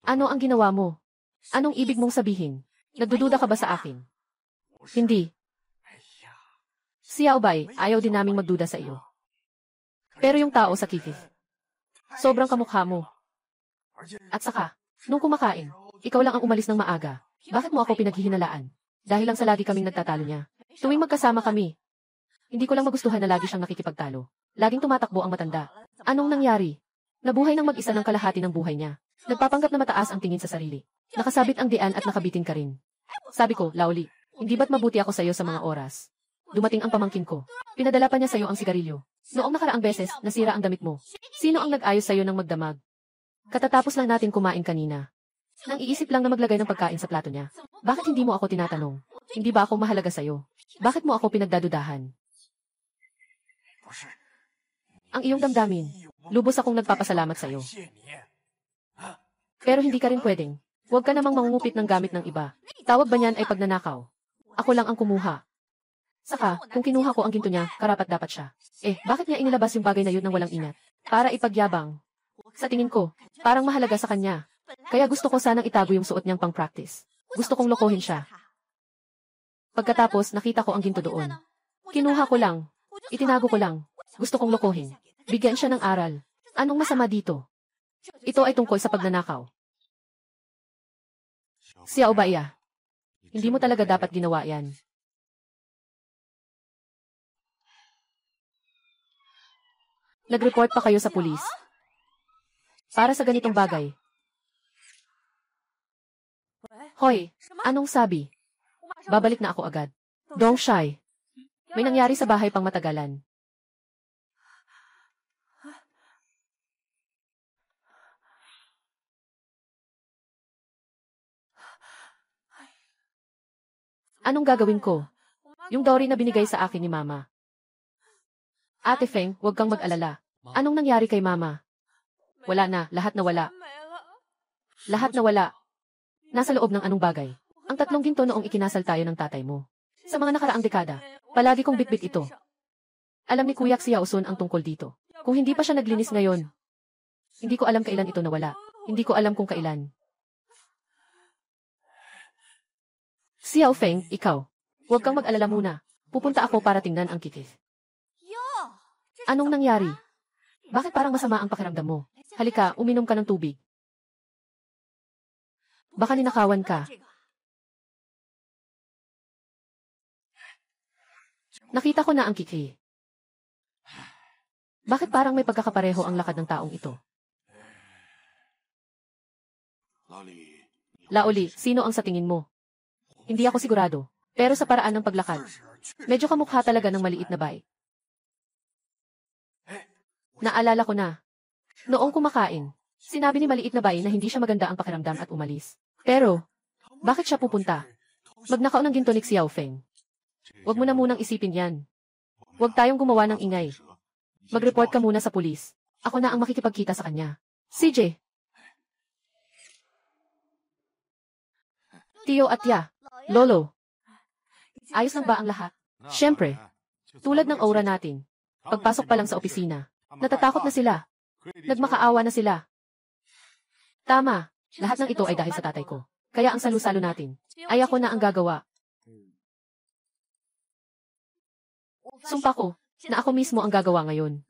ano ang ginawa mo? Anong ibig mong sabihin? Nagdududa ka ba sa akin? Hindi. Xiao Bai, ayaw din naming magduda sa iyo. Pero yung tao sa Kifif, sobrang kamukha mo. At saka, nung kumakain, ikaw lang ang umalis ng maaga. Bakit mo ako pinaghihinalaan? Dahil lang sa lagi kaming nagtatalo niya. Tuwing magkasama kami, hindi ko lang magustuhan na lagi siyang nakikipagtalo. Laging tumatakbo ang matanda. Anong nangyari? Nabuhay ng mag-isa ng kalahati ng buhay niya. Nagpapanggap na mataas ang tingin sa sarili. Nakasabit ang dian at nakabitin ka rin. Sabi ko, Laoli, hindi ba't mabuti ako sa iyo sa mga oras? Dumating ang pamangkin ko. Pinadala pa niya sa iyo ang sigarilyo. Noong nakaraang beses, nasira ang damit mo. Sino ang nag-ayos sa iyo ng magdamag? Katatapos lang natin kumain kanina. Nang iisip lang na maglagay ng pagkain sa plato niya. Bakit hindi mo ako tinatanong? Hindi ba ako mahalaga sa iyo? Bakit mo ako pinagdadudahan? Ang iyong damdamin. Lubos akong nagpapasalamat sa iyo. Pero hindi ka rin pwedeng. Huwag ka namang mangungupit ng gamit ng iba. Tawag ba niyan ay pagnanakaw? Ako lang ang kumuha. Saka, kung kinuha ko ang ginto niya, karapat dapat siya. Bakit niya inilabas yung bagay na yun ng walang ingat? Para ipagyabang. Sa tingin ko, parang mahalaga sa kanya. Kaya gusto ko sanang itago yung suot niyang pang-practice. Gusto kong lokohin siya. Pagkatapos, nakita ko ang ginto doon. Kinuha ko lang. Itinago ko lang. Gusto kong lokohin. Bigyan siya ng aral. Anong masama dito? Ito ay tungkol sa pagnanakaw. Xiao Baiya, hindi mo talaga dapat ginawa yan. Nag-report pa kayo sa pulis. Para sa ganitong bagay. Hoy, anong sabi? Babalik na ako agad. Dong Shai, may nangyari sa bahay pang matagalan. Anong gagawin ko? Yung dory na binigay sa akin ni Mama. Ate Feng, huwag kang mag-alala. Anong nangyari kay Mama? Wala na, lahat nawala. Lahat nawala. Nasa loob ng anong bagay. Ang 3 ginto noong ikinasal tayo ng tatay mo. Sa mga nakaraang dekada, palagi kong bitbit ito. Alam ni Kuya Xiaosun ang tungkol dito. Kung hindi pa siya naglinis ngayon, hindi ko alam kailan ito nawala. Hindi ko alam kung kailan. Xiao Feng, ikaw. Huwag kang mag-alala muna. Pupunta ako para tingnan ang kikis. Anong nangyari? Bakit parang masama ang pakiramdam mo? Halika, uminom ka ng tubig. Baka ninakawan ka. Nakita ko na ang kiki. Bakit parang may pagkakapareho ang lakad ng taong ito? Laoli, sino ang sa tingin mo? Hindi ako sigurado. Pero sa paraan ng paglakad, medyo kamukha talaga ng maliit na bay. Naalala ko na. Noong kumakain, sinabi ni maliit na bay na hindi siya maganda ang pakiramdam at umalis. Pero, bakit siya pupunta? Magnakaw ng ginto ni Xiao Feng. Huwag mo na munang isipin yan. Huwag tayong gumawa ng ingay. Mag-report ka muna sa pulis. Ako na ang makikipagkita sa kanya. CJ. Tio at Ya. Lolo. Ayos lang ba ang lahat? Siyempre. Tulad ng aura natin. Pagpasok pa lang sa opisina, natatakot na sila. Nagmakaawa na sila. Tama. Lahat ng ito ay dahil sa tatay ko. Kaya ang salu-salo natin ay ako na ang gagawa. Sumpa ko na ako mismo ang gagawa ngayon.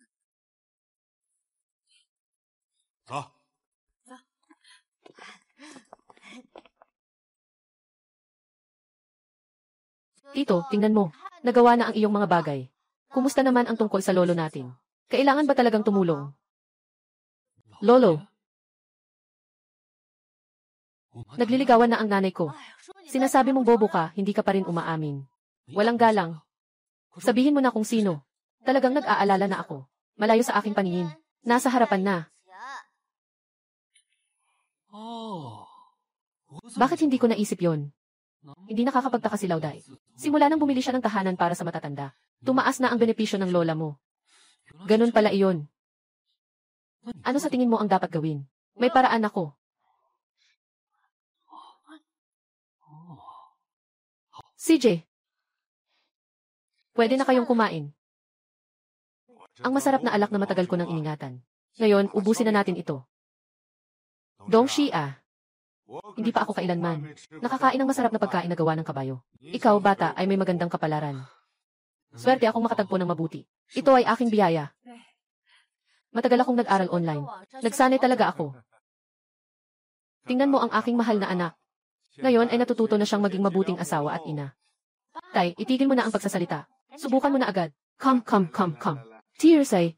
Tito, tingnan mo. Nagawa na ang iyong mga bagay. Kumusta naman ang tungkol sa lolo natin? Kailangan ba talagang tumulong? Lolo. Nagliligawan na ang nanay ko. Sinasabi mong bobo ka, hindi ka pa rin umaamin. Walang galang. Sabihin mo na kung sino. Talagang nag-aalala na ako. Malayo sa aking paningin. Nasa harapan na. Bakit hindi ko naisip yon? Hindi nakakapagtaka si Lauday. Simula nang bumili siya ng tahanan para sa matatanda, tumaas na ang benepisyo ng lola mo. Ganun pala iyon. Ano sa tingin mo ang dapat gawin? May paraan ako. CJ. Pwede na kayong kumain. Ang masarap na alak na matagal ko nang iningatan. Ngayon, ubusin na natin ito. Dong Xia. Hindi pa ako kailanman nakakain ng masarap na pagkain na gawa ng kabayo. Ikaw, bata, ay may magandang kapalaran. Swerte akong makatagpo ng mabuti. Ito ay aking biyaya. Matagal akong nag-aral online. Nagsanay talaga ako. Tingnan mo ang aking mahal na anak. Ngayon ay natututo na siyang maging mabuting asawa at ina. Tay, itigil mo na ang pagsasalita. Subukan mo na agad. Come. Tearsay.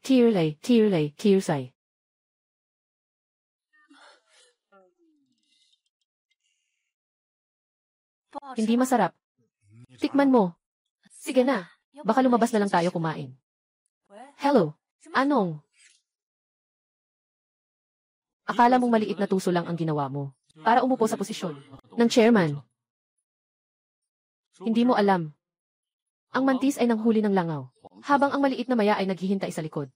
Hindi masarap. Tikman mo. Sige na. Baka lumabas na lang tayo kumain. Hello. Anong? Akala mong maliit na tuso lang ang ginawa mo para umupo sa posisyon ng chairman. Hindi mo alam. Ang mantis ay nanghuli ng langaw, habang ang maliit na maya ay naghihintay sa likod.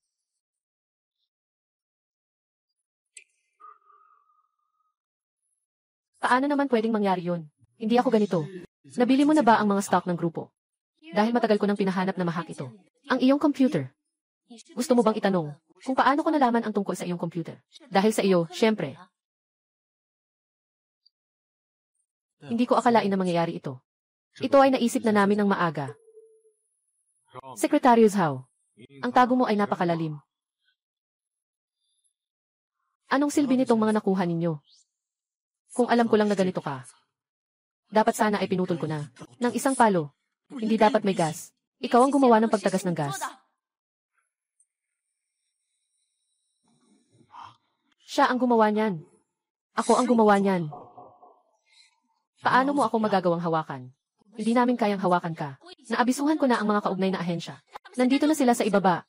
Paano naman pwedeng mangyari yun? Hindi ako ganito. Nabili mo na ba ang mga stock ng grupo? Dahil matagal ko nang pinahanap na mahak ito. Ang iyong computer. Gusto mo bang itanong kung paano ko nalaman ang tungkol sa iyong computer? Dahil sa iyo, syempre. Hindi ko akalain na mangyayari ito. Ito ay naisip na namin ng maaga. Secretary Zhao, ang tago mo ay napakalalim. Anong silbi nitong mga nakuha ninyo? Kung alam ko lang na ganito ka, dapat sana ay pinutol ko na. Ng isang palo. Hindi dapat may gas. Ikaw ang gumawa ng pagtagas ng gas. Siya ang gumawa niyan. Ako ang gumawa niyan. Paano mo ako magagawang hawakan? Hindi namin kayang hawakan ka. Naabisuhan ko na ang mga kaugnay na ahensya. Nandito na sila sa ibaba.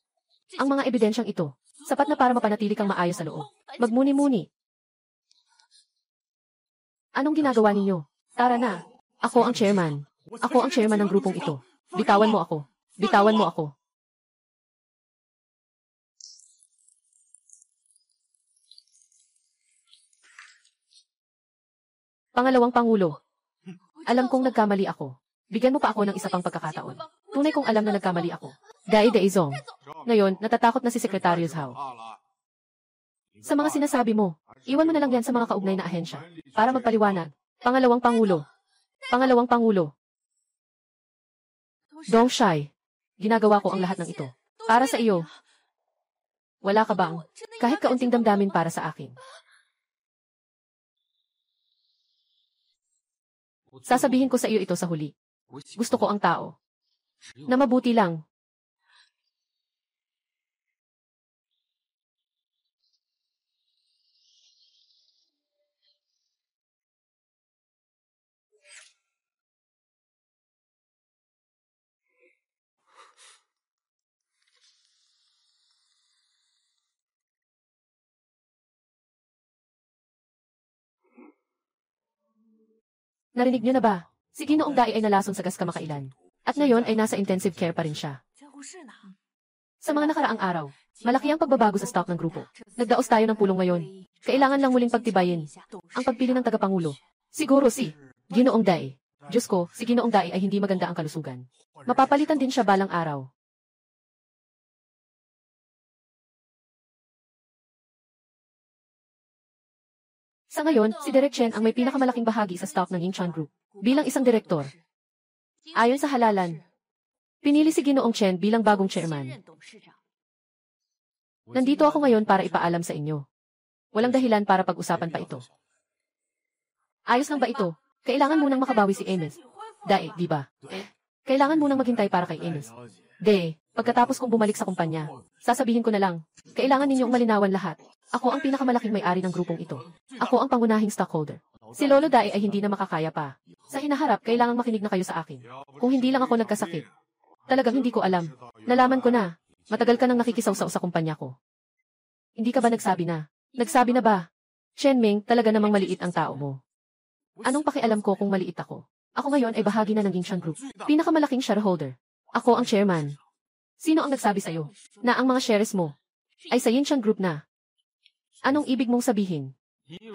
Ang mga ebidensyang ito, sapat na para mapanatili kang maayos sa loob. Magmuni-muni. Anong ginagawa ninyo? Tara na. Ako ang chairman. Ako ang chairman ng grupong ito. Bitawan mo ako. Bitawan mo ako. Pangalawang Pangulo. Alam kong nagkamali ako. Bigyan mo pa ako ng isa pang pagkakataon. Tunay kong alam na nagkamali ako. Dai Daizong. Ngayon, natatakot na si Secretary Zhao. Sa mga sinasabi mo, iwan mo na lang yan sa mga kaugnay na ahensya para magpaliwanag. Pangalawang Pangulo. Pangalawang Pangulo. Dong Shai. Ginagawa ko ang lahat ng ito. Para sa iyo. Wala ka bang kahit kaunting damdamin para sa akin? Sasabihin ko sa iyo ito sa huli. Gusto ko ang tao na mabuti lang. Narinig niyo na ba? Si Ginoong Dai ay nalason sa gas kamakailan. At ngayon ay nasa intensive care pa rin siya. Sa mga nakaraang araw, malaki ang pagbabago sa stock ng grupo. Nagdaos tayo ng pulong ngayon. Kailangan lang muling pagtibayin ang pagpili ng tagapangulo. Siguro si Ginoong Dai. Diyos ko, si Ginoong Dai ay hindi maganda ang kalusugan. Mapapalitan din siya balang araw. Sa ngayon, si Direk Chen ang may pinakamalaking bahagi sa stock ng Yinchan Group. Bilang isang direktor. Ayon sa halalan, pinili si Ginoong Chen bilang bagong chairman. Nandito ako ngayon para ipaalam sa inyo. Walang dahilan para pag-usapan pa ito. Ayos lang ba ito? Kailangan munang makabawi si Amos. Dai, di ba? Kailangan munang maghintay para kay Amos. Pagkatapos kong bumalik sa kumpanya, sasabihin ko na lang, kailangan ninyong malinawan lahat. Ako ang pinakamalaking may-ari ng grupong ito. Ako ang pangunahing stockholder. Si Lolo Dai ay hindi na makakaya pa. Sa hinaharap, kailangang makinig na kayo sa akin. Kung hindi lang ako nagkasakit, talagang hindi ko alam. Nalaman ko na, matagal ka nang nakikisawsaw sa kumpanya ko. Hindi ka ba nagsabi na? Nagsabi na ba? Chen Ming, talaga namang maliit ang tao mo. Anong pakialam ko kung maliit ako? Ako ngayon ay bahagi na ng Yinchan Group. Pinakamalaking shareholder. Ako ang chairman. Sino ang nagsabi sa'yo na ang mga shares mo ay sa Yinchan Group na? Anong ibig mong sabihin?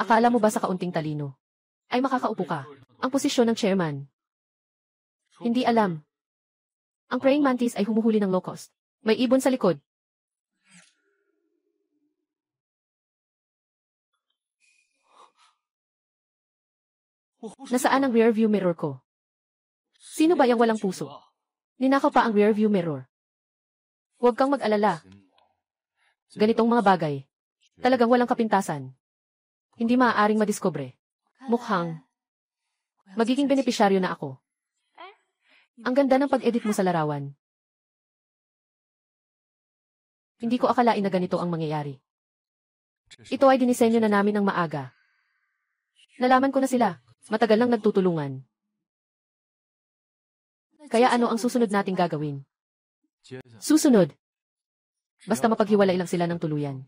Akala mo ba sa kaunting talino ay makakaupo ka ang posisyon ng chairman? Hindi alam. Ang praying mantis ay humuhuli ng locust. May ibon sa likod. Nasaan ang rear view mirror ko? Sino ba yung walang puso? Ninakaw pa ang rear view mirror. Huwag kang mag-alala. Ganitong mga bagay, talagang walang kapintasan. Hindi maaaring madiskubre. Mukhang magiging benepisyaryo na ako. Ang ganda ng pag-edit mo sa larawan. Hindi ko akalain na ganito ang mangyayari. Ito ay dinisenyo na namin ng maaga. Nalaman ko na sila. Matagal nang nagtutulungan. Kaya ano ang susunod nating gagawin? Susunod. Basta mapaghiwalay lang sila ng tuluyan.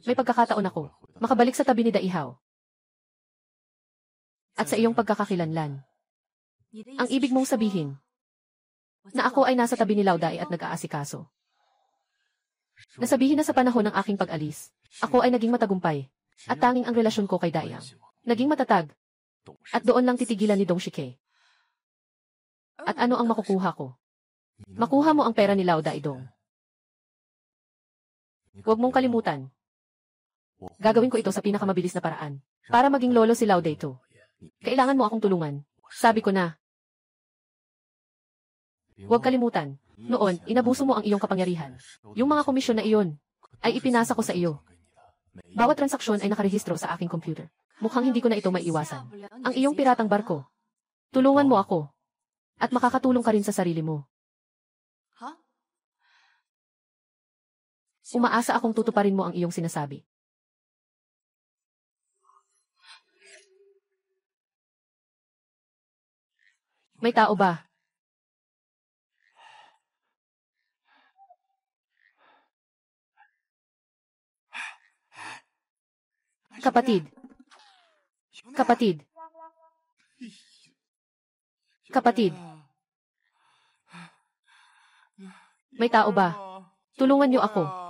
May pagkakataon ako, makabalik sa tabi ni Daihaw. At sa iyong pagkakakilanlan. Ang ibig mong sabihin, na ako ay nasa tabi ni Lao Dai at nag-aasikaso. Nasabihin na sa panahon ng aking pag-alis, ako ay naging matagumpay, at tanging ang relasyon ko kay Daiang naging matatag, at doon lang titigilan ni Dong Shike. At ano ang makukuha ko? Makuha mo ang pera ni Lao Dai Dong. Huwag mong kalimutan. Gagawin ko ito sa pinakamabilis na paraan, para maging lolo si Lao Dai to. Kailangan mo akong tulungan. Sabi ko na. Huwag kalimutan. Noon, inabuso mo ang iyong kapangyarihan. Yung mga komisyon na iyon, ay ipinasa ko sa iyo. Bawat transaksyon ay nakarehistro sa aking computer. Mukhang hindi ko na ito maiiwasan. Ang iyong piratang barko. Tulungan mo ako. At makakatulong ka rin sa sarili mo. Umaasa akong tutuparin mo ang iyong sinasabi. May tao ba? Kapatid. Kapatid. Kapatid, may tao ba? Tulungan niyo ako.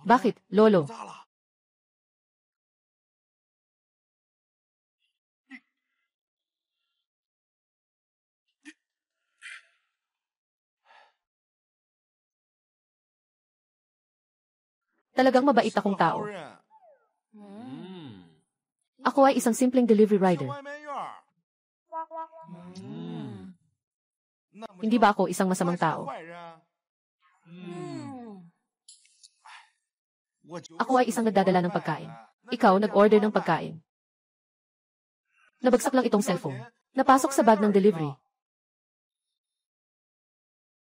Bakit, Lolo? Talagang mabait akong tao. Ako ay isang simpleng delivery rider. Hindi ba ako isang masamang tao? Ako ay isang nagdadala ng pagkain. Ikaw nag-order ng pagkain. Nabagsak lang itong cellphone. Napasok sa bag ng delivery.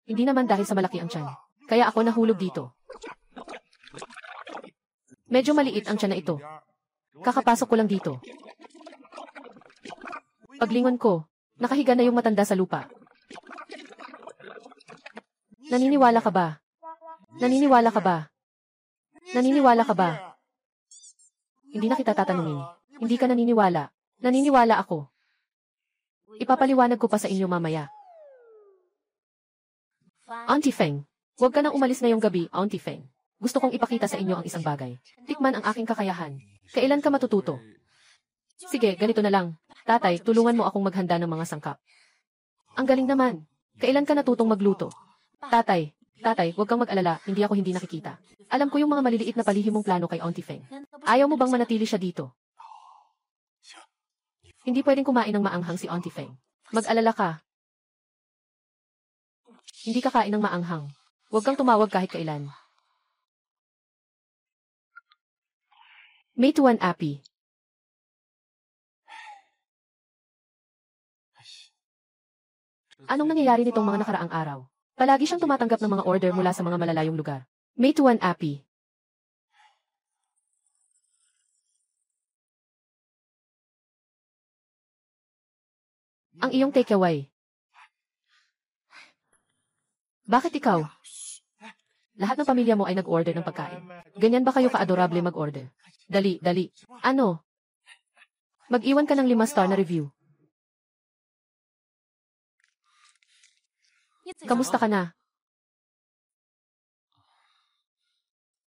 Hindi naman dahil sa malaki ang tiyan. Kaya ako nahulog dito. Medyo maliit ang tiyan na ito. Kakapasok ko lang dito. Paglingon ko, nakahiga na yung matanda sa lupa. Naniniwala ka ba? Naniniwala ka ba? Naniniwala ka ba? Hindi na kita tatanungin. Hindi ka naniniwala. Naniniwala ako. Ipapaliwanag ko pa sa inyo mamaya. Auntie Feng, huwag ka nang umalis ngayong gabi, Auntie Feng. Gusto kong ipakita sa inyo ang isang bagay. Tikman ang aking kakayahan. Kailan ka matututo? Sige, ganito na lang. Tatay, tulungan mo akong maghanda ng mga sangkap. Ang galing naman. Kailan ka natutong magluto? Tatay, huwag kang mag-alala, hindi ako hindi nakikita. Alam ko yung mga maliliit na palihimong plano kay Auntie Feng. Ayaw mo bang manatili siya dito? Hindi pwedeng kumain ng maanghang si Auntie Feng. Mag-alala ka. Hindi ka kain ng maanghang. Huwag kang tumawag kahit kailan. May tuwan, Appy. Anong nangyayari nitong mga nakaraang araw? Palagi siyang tumatanggap ng mga order mula sa mga malalayong lugar. May tuwan, Appy. Ang iyong takeaway. Bakit ikaw? Lahat ng pamilya mo ay nag-order ng pagkain. Ganyan ba kayo ka-adorable mag-order? Dali. Ano? Mag-iwan ka ng 5-star na review. Kamusta ka na?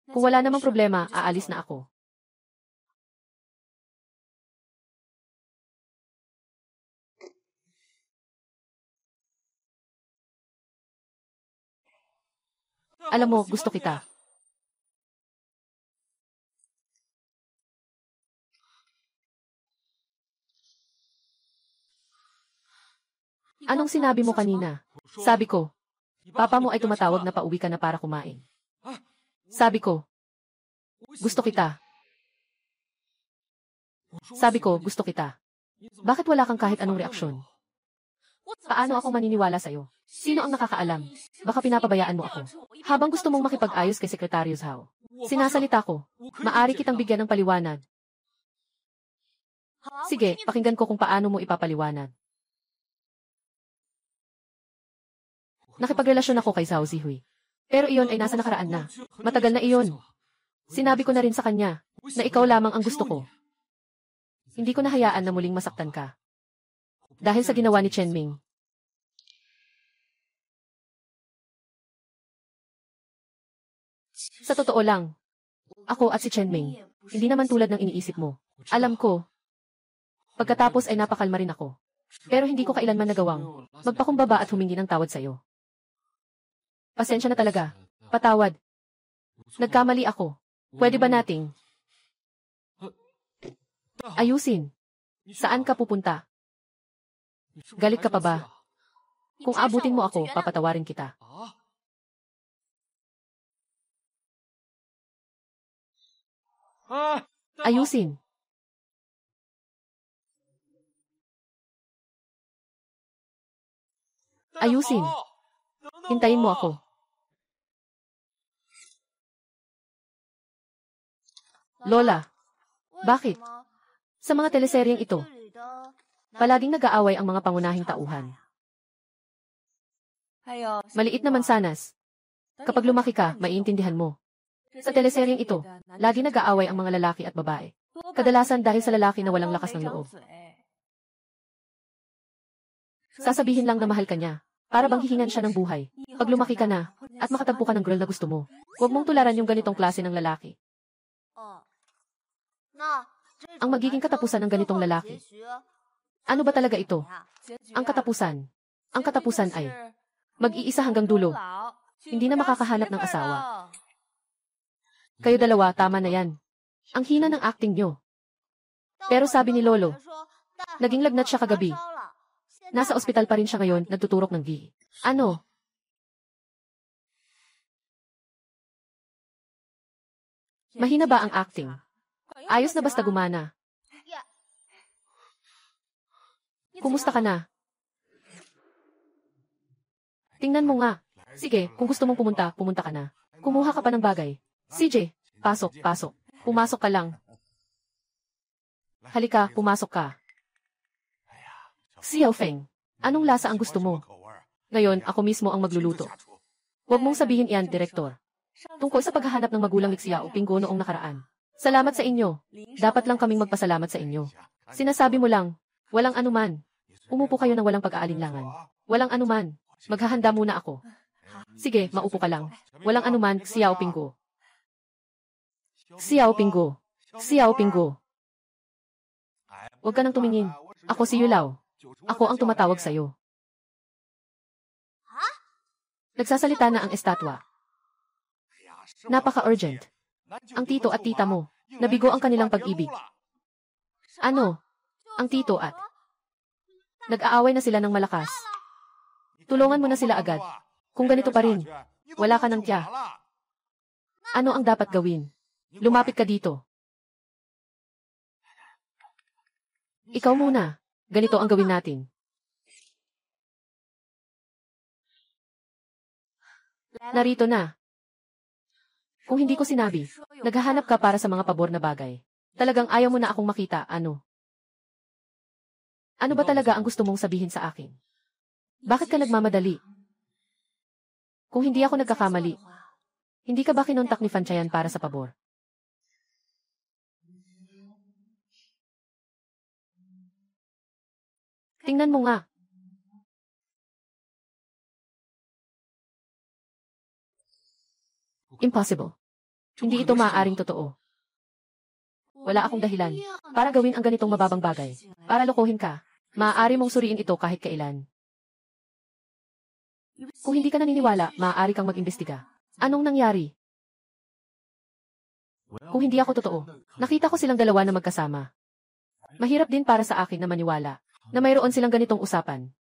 Kung wala namang problema, aalis na ako. Alam mo, gusto kita. Anong sinabi mo kanina? Sabi ko, papa mo ay tumatawag na pauwi ka na para kumain. Sabi ko, gusto kita. Sabi ko, gusto kita. Bakit wala kang kahit anong reaksyon? Paano ako maniniwala sa'yo? Sino ang nakakaalam? Baka pinapabayaan mo ako. Habang gusto mong makipag-ayos kay Secretary Zhao. Sinasalita ko, maari kitang bigyan ng paliwanag. Sige, pakinggan ko kung paano mo ipapaliwanag. Nakipagrelasyon ako kay Zhao Zihui. Pero iyon ay nasa nakaraan na. Matagal na iyon. Sinabi ko na rin sa kanya, na ikaw lamang ang gusto ko. Hindi ko nahayaan na muling masaktan ka. Dahil sa ginawa ni Chen Ming. Sa totoo lang, ako at si Chen Ming, hindi naman tulad ng iniisip mo. Alam ko, pagkatapos ay napakalma rin ako. Pero hindi ko kailanman nagawang magpakumbaba at humingi ng tawad sa'yo. Pasensya na talaga. Patawad. Nagkamali ako. Pwede ba nating ayusin? Saan ka pupunta? Galit ka pa ba? Kung abutin mo ako, papatawarin kita. Ayusin. Ayusin. Hintayin mo ako. Lola, bakit? Sa mga teleseryeng ito, palaging nag-aaway ang mga pangunahing tauhan. Maliit na mansanas. Kapag lumaki ka, maiintindihan mo. Sa teleseryeng ito, lagi nag-aaway ang mga lalaki at babae. Kadalasan dahil sa lalaki na walang lakas ng loob. Sasabihin lang na mahal ka niya, para bang hihingan siya ng buhay. Pag lumaki ka na, at makatagpo ka ng girl na gusto mo, huwag mong tularan yung ganitong klase ng lalaki. Ang magiging katapusan ng ganitong lalaki. Ano ba talaga ito? Ang katapusan. Ang katapusan ay mag-iisa hanggang dulo. Hindi na makakahanap ng asawa. Kayo dalawa, tama na yan. Ang hina ng acting nyo. Pero sabi ni Lolo, naging lagnat siya kagabi. Nasa ospital pa rin siya ngayon, nagtuturok ng gi. Ano? Mahina ba ang acting? Ayos na basta gumana. Kumusta ka na? Tingnan mo nga. Sige, kung gusto mong pumunta, pumunta ka na. Kumuha ka pa ng bagay. CJ, pasok, pasok. Pumasok ka lang. Halika, pumasok ka. Xiao Feng, anong lasa ang gusto mo? Ngayon, ako mismo ang magluluto. Huwag mong sabihin iyan, Direktor. Tungkol sa paghahanap ng magulang ni Xiao Pinggo noong nakaraan. Salamat sa inyo. Dapat lang kaming magpasalamat sa inyo. Sinasabi mo lang, walang anuman. Umupo kayo ng walang pag-aalinlangan. Walang anuman. Maghahanda muna ako. Sige, maupo ka lang. Walang anuman, Xiao Pinggo. Xiao Pinggo. Xiao Pinggo. Huwag ka nang tumingin. Ako si Yulao. Ako ang tumatawag sa'yo. Nagsasalita na ang estatwa. Napaka-urgent. Ang tito at tita mo, nabigo ang kanilang pag-ibig. Ano? Ang tito at nag-aaway na sila ng malakas. Tulungan mo na sila agad. Kung ganito pa rin, wala ka ng tiya. Ano ang dapat gawin? Lumapit ka dito. Ikaw muna. Ganito ang gawin natin. Narito na. Kung hindi ko sinabi, naghahanap ka para sa mga pabor na bagay. Talagang ayaw mo na akong makita, ano? Ano ba talaga ang gusto mong sabihin sa akin? Bakit ka nagmamadali? Kung hindi ako nagkakamali, hindi ka ba kinontak ni Fanchayan para sa pabor? Tingnan mo nga. Impossible. Hindi ito maaaring totoo. Wala akong dahilan para gawin ang ganitong mababang bagay. Para lokohin ka, maaari mong suriin ito kahit kailan. Kung hindi ka naniniwala, maaari kang mag-imbestiga. Anong nangyari? Kung hindi ako totoo, nakita ko silang dalawa na magkasama. Mahirap din para sa akin na maniwala na mayroon silang ganitong usapan.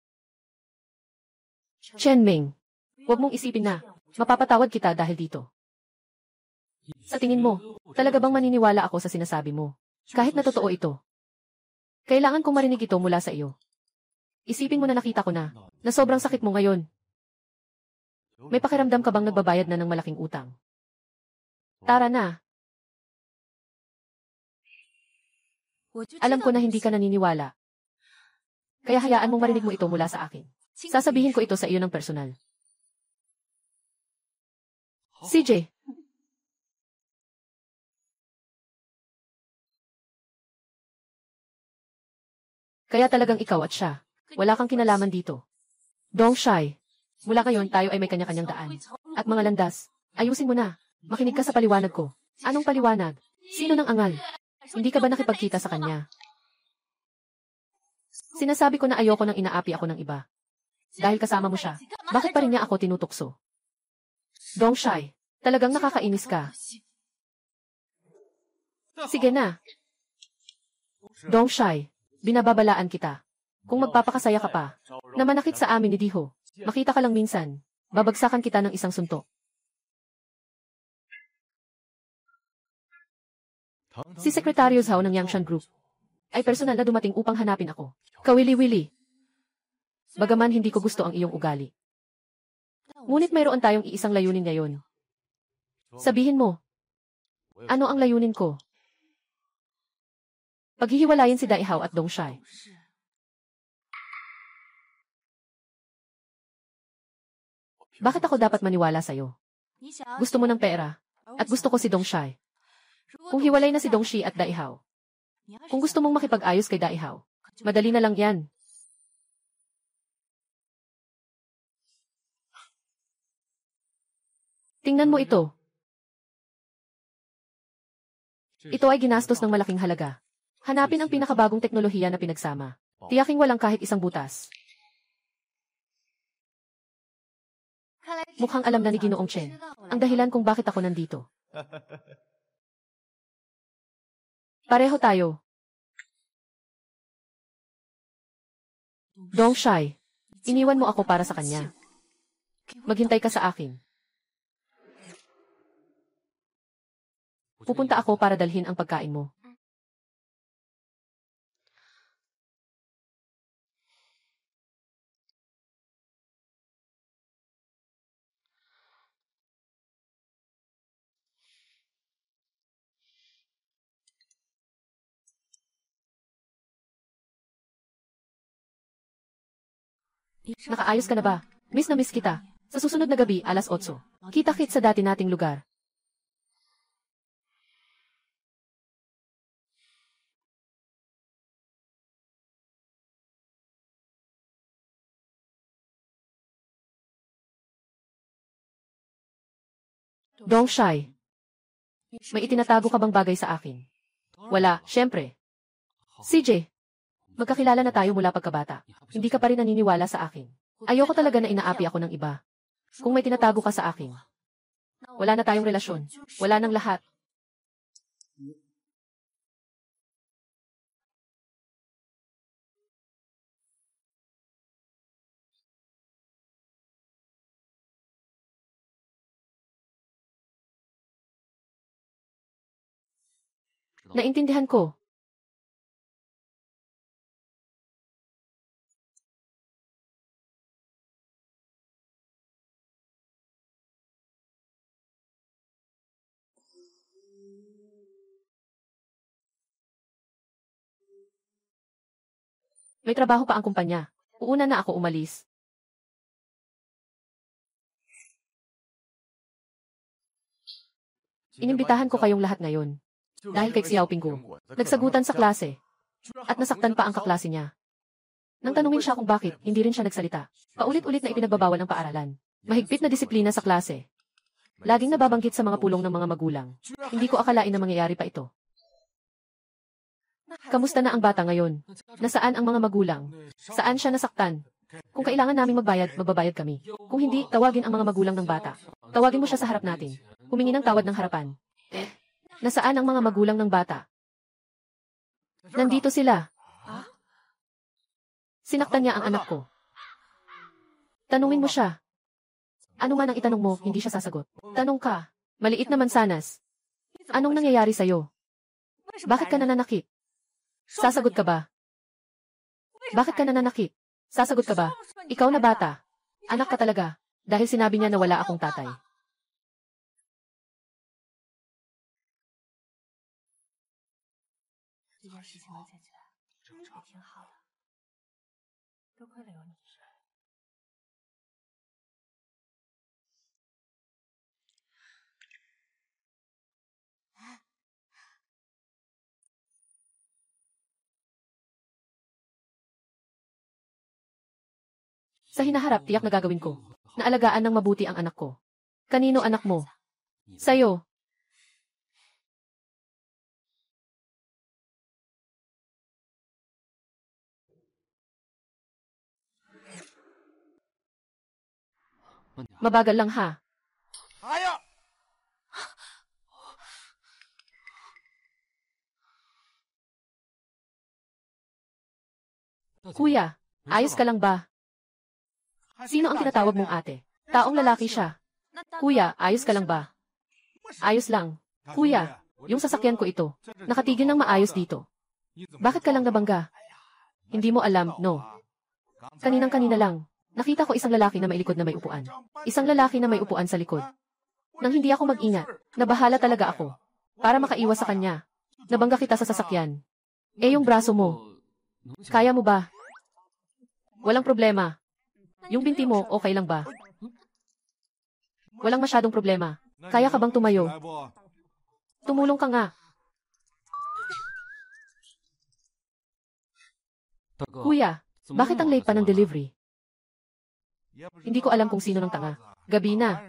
Chen Ming, huwag mong isipin na mapapatawad kita dahil dito. Sa tingin mo, talaga bang maniniwala ako sa sinasabi mo? Kahit na totoo ito. Kailangan kong marinig ito mula sa iyo. Isipin mo na nakita ko na sobrang sakit mo ngayon. May pakiramdam ka bang nagbabayad na ng malaking utang? Tara na. Alam ko na hindi ka naniniwala. Kaya hayaan mong marinig mo ito mula sa akin. Sasabihin ko ito sa iyo ng personal. CJ. Kaya talagang ikaw at siya. Wala kang kinalaman dito. Dong Shai. Mula ngayon tayo ay may kanya-kanyang daan. At mga landas. Ayusin mo na. Makinig ka sa paliwanag ko. Anong paliwanag? Sino ng angal? Hindi ka ba nakipagkita sa kanya? Sinasabi ko na ayoko nang inaapi ako ng iba. Dahil kasama mo siya. Bakit pa rin niya ako tinutukso? Dong Shai. Talagang nakakainis ka. Sige na. Dong Shai. Binababalaan kita. Kung magpapakasaya ka pa, na manakit sa amin ni Diho, makita ka lang minsan, babagsakan kita ng isang suntok. Si Sekretaryo Zhao ng Yangshan Group ay personal na dumating upang hanapin ako. Kawili-wili. Bagaman hindi ko gusto ang iyong ugali. Ngunit mayroon tayong iisang layunin ngayon. Sabihin mo, ano ang layunin ko? Paghihiwalayin si Daihao at Dongshai. Bakit ako dapat maniwala sa'yo? Gusto mo ng pera, at gusto ko si Dongshai. Kung hiwalay na si Dongshi at Daihao, kung gusto mong makipag-ayos kay Daihao, madali na lang yan. Tingnan mo ito. Ito ay ginastos ng malaking halaga. Hanapin ang pinakabagong teknolohiya na pinagsama. Tiyaking walang kahit isang butas. Mukhang alam na ni Ginoong Chen ang dahilan kung bakit ako nandito. Pareho tayo. Dongshai, iniwan mo ako para sa kanya. Maghintay ka sa akin. Pupunta ako para dalhin ang pagkain mo. Nakaayos ka na ba? Miss na miss kita. Sa susunod na gabi, alas 8. Kita-kit sa dati nating lugar. Dongshai, may itinatago ka bang bagay sa akin? Wala, syempre. CJ, magkakilala na tayo mula pagkabata. Hindi ka pa rin naniniwala sa akin. Ayoko talaga na inaapi ako ng iba. Kung may tinatago ka sa akin, wala na tayong relasyon. Wala nang lahat. Naintindihan ko. May trabaho pa ang kumpanya. Uuna na ako umalis. Inimbitahan ko kayong lahat ngayon. Dahil kay Xiaoping ko. Nagsagutan sa klase. At nasaktan pa ang kaklase niya. Nang tanungin siya kung bakit, hindi rin siya nagsalita. Paulit-ulit na ipinagbabawal ang paaralan. Mahigpit na disiplina sa klase. Laging nababanggit sa mga pulong ng mga magulang. Hindi ko akalain na mangyayari pa ito. Kamusta na ang bata ngayon? Nasaan ang mga magulang? Saan siya nasaktan? Kung kailangan naming magbayad, magbabayad kami. Kung hindi, tawagin ang mga magulang ng bata. Tawagin mo siya sa harap natin. Humingi ng tawad ng harapan. Nasaan ang mga magulang ng bata? Nandito sila. Sinaktan niya ang anak ko. Tanungin mo siya. Ano man ang itanong mo, hindi siya sasagot. Tanong ka. Maliit na mansanas. Anong nangyayari sa'yo? Bakit ka nananakit? Sasagot ka ba? Bakit ka nananakit? Sasagot ka ba? Ikaw na bata. Anak ka talaga. Dahil sinabi niya na wala akong tatay. Sa hinaharap, tiyak na gagawin ko. Naalagaan ng mabuti ang anak ko. Kanino anak mo? Sa'yo. Mabagal lang ha. Kuya, ayos ka lang ba? Sino ang tinatawag mong ate? Taong lalaki siya. Kuya, ayos ka lang ba? Ayos lang. Kuya, yung sasakyan ko ito. Nakatigil ng maayos dito. Bakit ka lang nabangga? Hindi mo alam, no? Kaninang-kanina lang, nakita ko isang lalaki na may likod na may upuan. Isang lalaki na may upuan sa likod. Nang hindi ako mag-ingat, nabahala talaga ako. Para makaiwas sa kanya. Nabangga kita sa sasakyan. Yung braso mo. Kaya mo ba? Walang problema. Yung binti mo, okay lang ba? Walang masyadong problema. Kaya ka bang tumayo? Tumulong ka nga. Kuya, bakit ang late pa ng delivery? Hindi ko alam kung sino ng tanga. Gabi na.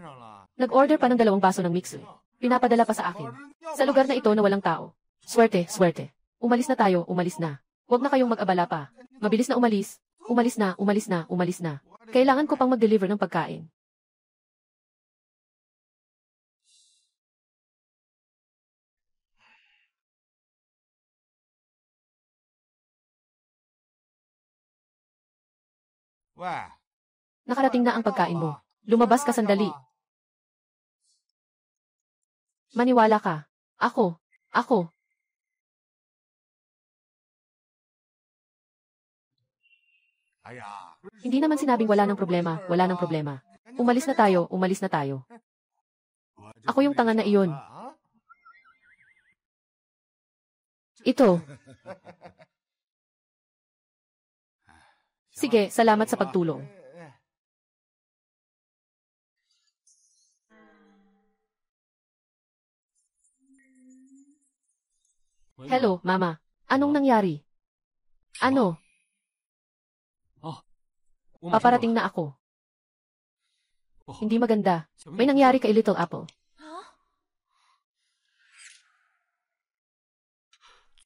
Nag-order pa ng 2 baso ng mix. Pinapadala pa sa akin. Sa lugar na ito na walang tao. Swerte, swerte. Umalis na tayo, umalis na. Huwag na kayong mag-abala pa. Mabilis na umalis. Umalis na, umalis na, umalis na. Kailangan ko pang mag-deliver ng pagkain. Nakarating na ang pagkain mo. Lumabas ka sandali. Maniwala ka. Ako. Hindi naman sinabing wala ng problema, wala ng problema. Umalis na tayo, umalis na tayo. Ako yung tanga na iyon. Ito. Sige, salamat sa pagtulong. Hello, Mama. Anong nangyari? Ano? Paparating na ako. Hindi maganda. May nangyari kay Little Apple.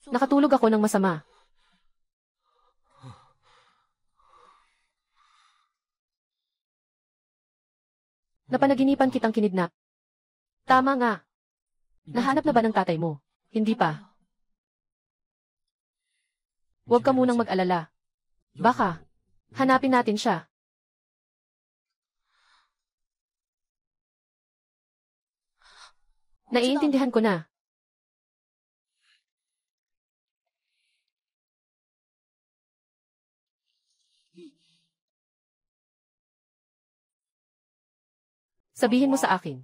Nakatulog ako ng masama. Napanaginipan kitang kinidnap. Tama nga. Nahanap na ba ng tatay mo? Hindi pa. Huwag ka munang mag-alala. Baka, hanapin natin siya. Naiintindihan ko na. Sabihin mo sa akin,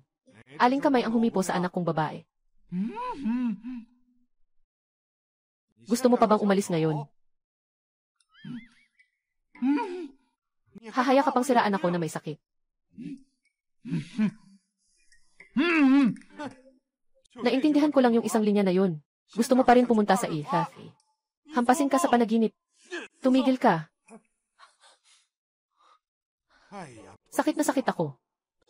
aling kamay ang humipo sa anak kong babae? Gusto mo pa bang umalis ngayon? Hahaya ka pang siraan ako na may sakit. Naintindihan ko lang yung isang linya na yun. Gusto mo pa rin pumunta sa healthy. Hampasin ka sa panaginip. Tumigil ka. Sakit na sakit ako.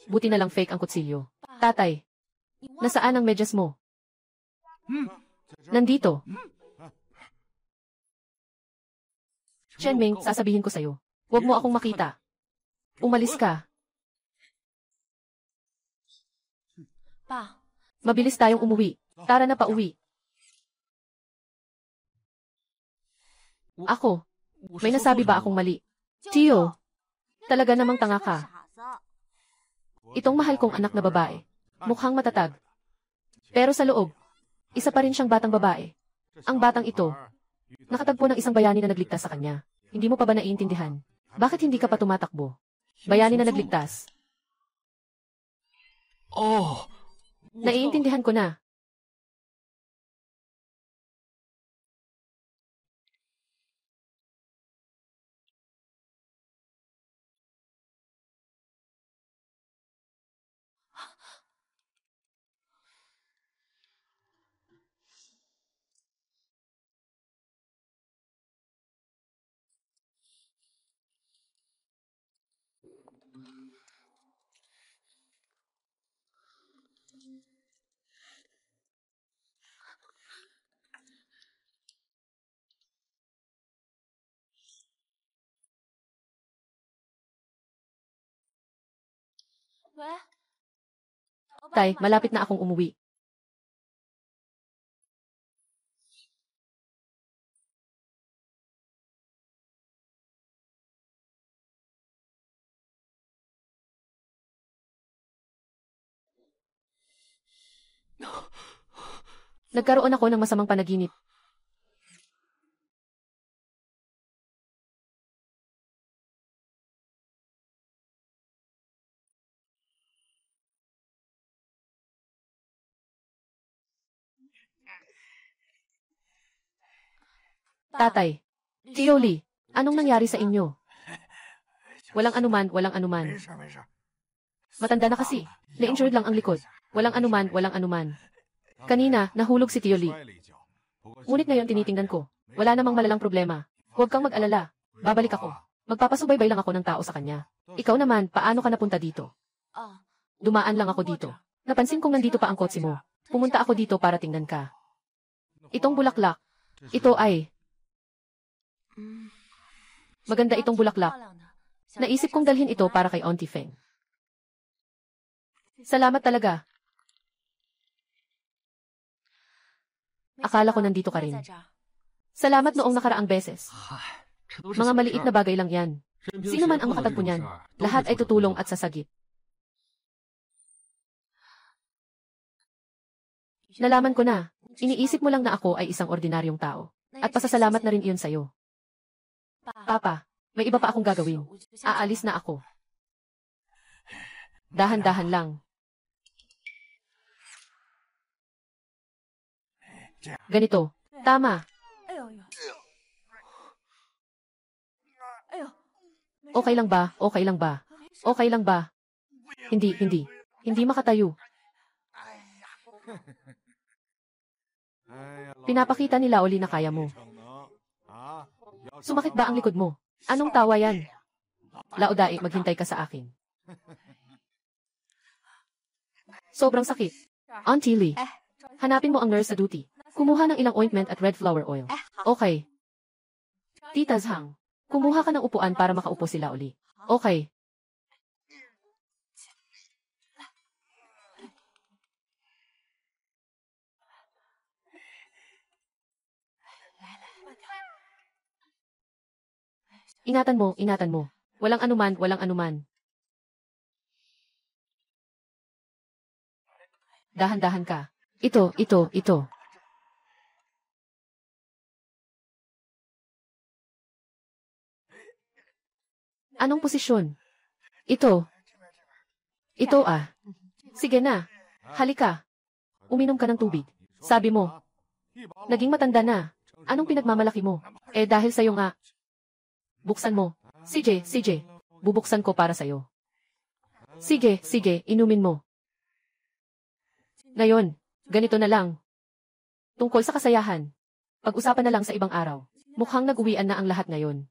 Buti na lang fake ang kutsilyo. Tatay, nasaan ang medyas mo? Nandito. Chenming, sasabihin ko sa'yo. Huwag mo akong makita. Umalis ka. Mabilis tayong umuwi. Tara na pauwi. Ako. May nasabi ba akong mali? Tio, talaga namang tanga ka. Itong mahal kong anak na babae. Mukhang matatag. Pero sa loob, isa pa rin siyang batang babae. Ang batang ito, nakatagpo ng isang bayani na nagligtas sa kanya. Hindi mo pa ba naiintindihan? Bakit hindi ka pa tumatakbo? Bayani na nagligtas. Naiintindihan ko na. Tay, malapit na akong umuwi. Nagkaroon ako ng masamang panaginip. Tatay. Tio Lee, anong nangyari sa inyo? Walang anuman, walang anuman. Matanda na kasi. Na-injured lang ang likod. Walang anuman, walang anuman. Kanina, nahulog si Tio Lee. Ngunit ngayon tinitingnan ko. Wala namang malalang problema. Huwag kang mag-alala. Babalik ako. Magpapasubaybay lang ako ng tao sa kanya. Ikaw naman, paano ka napunta dito? Dumaan lang ako dito. Napansin kong nandito pa ang kotse mo. Pumunta ako dito para tingnan ka. Itong bulaklak. Ito ay... Maganda itong bulaklak. Naisip kong dalhin ito para kay Auntie Feng. Salamat talaga. Akala ko nandito ka rin. Salamat noong nakaraang beses. Mga maliit na bagay lang yan. Sino man ang makatagpo niyan, lahat ay tutulong at sasagip. Nalaman ko na, iniisip mo lang na ako ay isang ordinaryong tao. At pasasalamat na rin iyon sa'yo. Papa, may iba pa akong gagawin. Aalis na ako. Dahan-dahan lang. Ganito. Tama. Okay lang ba? Okay lang ba? Okay lang ba? Hindi. Hindi makatayo. Pinapakita ni Laoli na kaya mo. Sumakit ba ang likod mo? Anong tawa yan? Laodai, maghintay ka sa akin. Sobrang sakit. Auntie Lee, hanapin mo ang nurse sa duty. Kumuha ng ilang ointment at red flower oil. Okay. Tita Zhang, kumuha ka ng upuan para makaupo si Laoli. Okay. Ingatan mo, ingatan mo. Walang anuman, walang anuman. Dahan-dahan ka. Ito. Anong posisyon? Ito. Sige na. Halika. Uminom ka ng tubig. Sabi mo. Naging matanda na. Anong pinagmamalaki mo? Dahil sa'yo nga. Buksan mo. CJ. Bubuksan ko para sa'yo. Sige, inumin mo. Ngayon, ganito na lang. Tungkol sa kasayahan. Pag-usapan na lang sa ibang araw. Mukhang nag-uwian na ang lahat ngayon.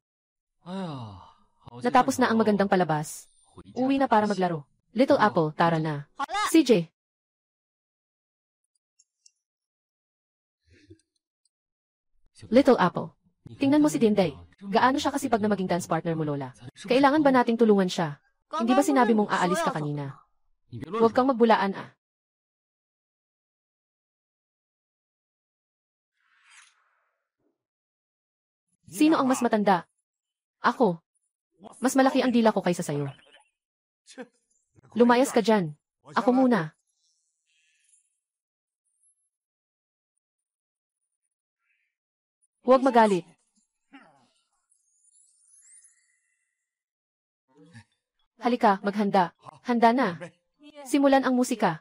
Natapos na ang magandang palabas. Uwi na para maglaro. Little Apple, tara na. CJ. Little Apple. Tingnan mo si Dinday. Gaano siya kasipag na maging dance partner mo, Lola? Kailangan ba nating tulungan siya? Hindi ba sinabi mong aalis ka kanina? Huwag kang magbulaan ah. Sino ang mas matanda? Ako. Mas malaki ang dila ko kaysa sayo. Lumayas ka dyan. Ako muna. Huwag magalit. Halika, maghanda. Handa na. Simulan ang musika.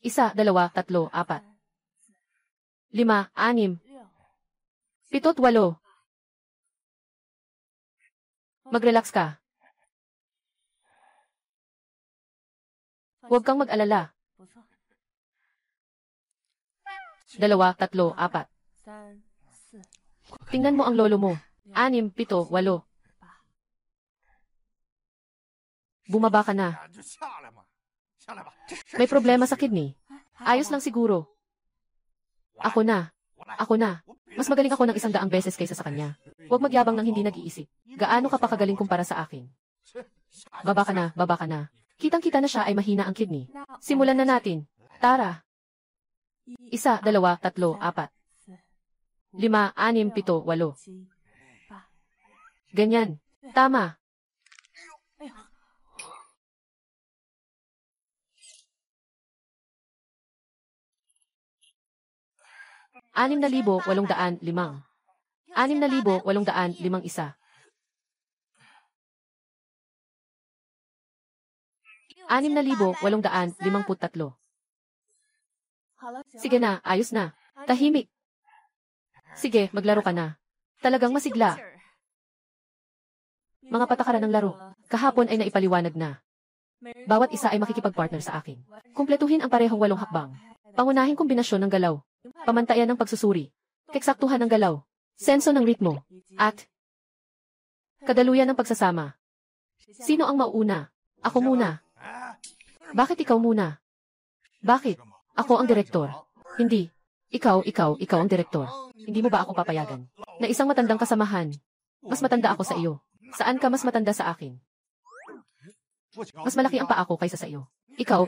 1, 2, 3, 4. 5, 6, 7, 8. Mag-relax ka. Huwag kang mag-alala. 2, 3, 4. Tingnan mo ang lolo mo. 6, 7, 8. Bumaba ka na. May problema sa kidney. Ayos lang siguro. Ako na. Mas magaling ako ng 100 beses kaysa sa kanya. Huwag magyabang ng hindi nag-iisip. Gaano ka pa kagaling kumpara sa akin? Baba ka na. Kitang-kita na siya ay mahina ang kidney. Simulan na natin. Tara. 1, 2, 3, 4. 5, 6, 7, 8. Ganyan. Tama. Anim na 805. 6,805 isa. 6,853. Sige na, ayos na. Tahimik. Sige, maglaro ka na. Talagang masigla. Mga patakaran ng laro. Kahapon ay naipaliwanag na. Bawat isa ay makikipagpartner sa akin. Kumpletuhin ang parehong 8 hakbang. Pangunahing kombinasyon ng galaw. Pamantayan ng pagsusuri. Keksaktuhan ng galaw. Senso ng ritmo. At kadaluyan ng pagsasama. Sino ang mauuna? Ako muna. Bakit ikaw muna? Bakit? Ako ang direktor. Hindi. Ikaw ang direktor. Hindi mo ba ako papayagan? Na isang matandang kasamahan. Mas matanda ako sa iyo. Saan ka mas matanda sa akin? Mas malaki ang paa ko kaysa sa iyo. Ikaw.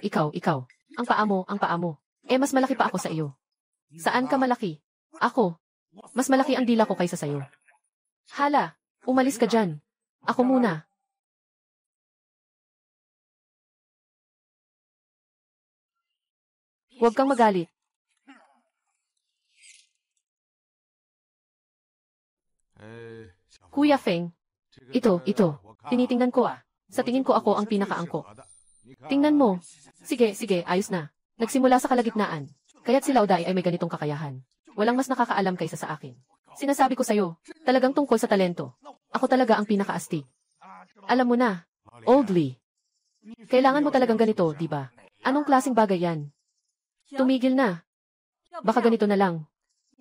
Ang paa mo. Mas malaki pa ako sa iyo. Saan ka malaki? Ako. Mas malaki ang dila ko kaysa sa iyo. Hala, umalis ka dyan. Ako muna. Huwag kang magalit. Kuya Feng. Ito. Tinitingnan ko ah. Sa tingin ko ako ang pinakaangko. Tingnan mo. Sige, ayos na. Nagsimula sa kalagitnaan. Kaya't si Lauday ay may ganitong kakayahan. Walang mas nakakaalam kaysa sa akin. Sinasabi ko sa'yo, talagang tungkol sa talento. Ako talaga ang pinakaastig. Alam mo na, Oldly. Kailangan mo talagang ganito, di ba? Anong klaseng bagay yan? Tumigil na. Baka ganito na lang.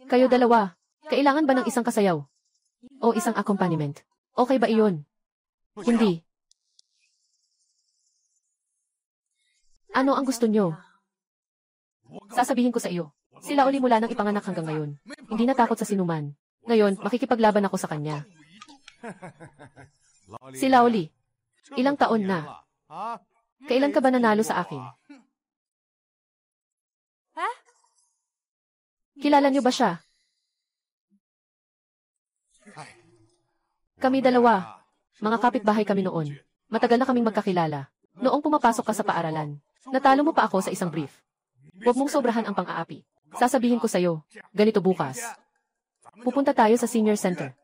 Kayo dalawa, kailangan ba ng isang kasayaw? O isang accompaniment? Okay ba iyon? Hindi. Ano ang gusto nyo? Sasabihin ko sa iyo. Sila uli mula nang ipanganak hanggang ngayon. Hindi natakot sa sinuman. Ngayon, makikipaglaban ako sa kanya. Sila uli. Ilang taon na? Kailan ka ba nanalo sa akin? Kilala niyo ba siya? Kami dalawa. Mga kapitbahay kami noon. Matagal na kaming magkakilala. Noong pumapasok ka sa paaralan, natalo mo pa ako sa isang brief. Huwag mong sobrahan ang pang-aapi. Sasabihin ko sa'yo, ganito bukas. Pupunta tayo sa senior center.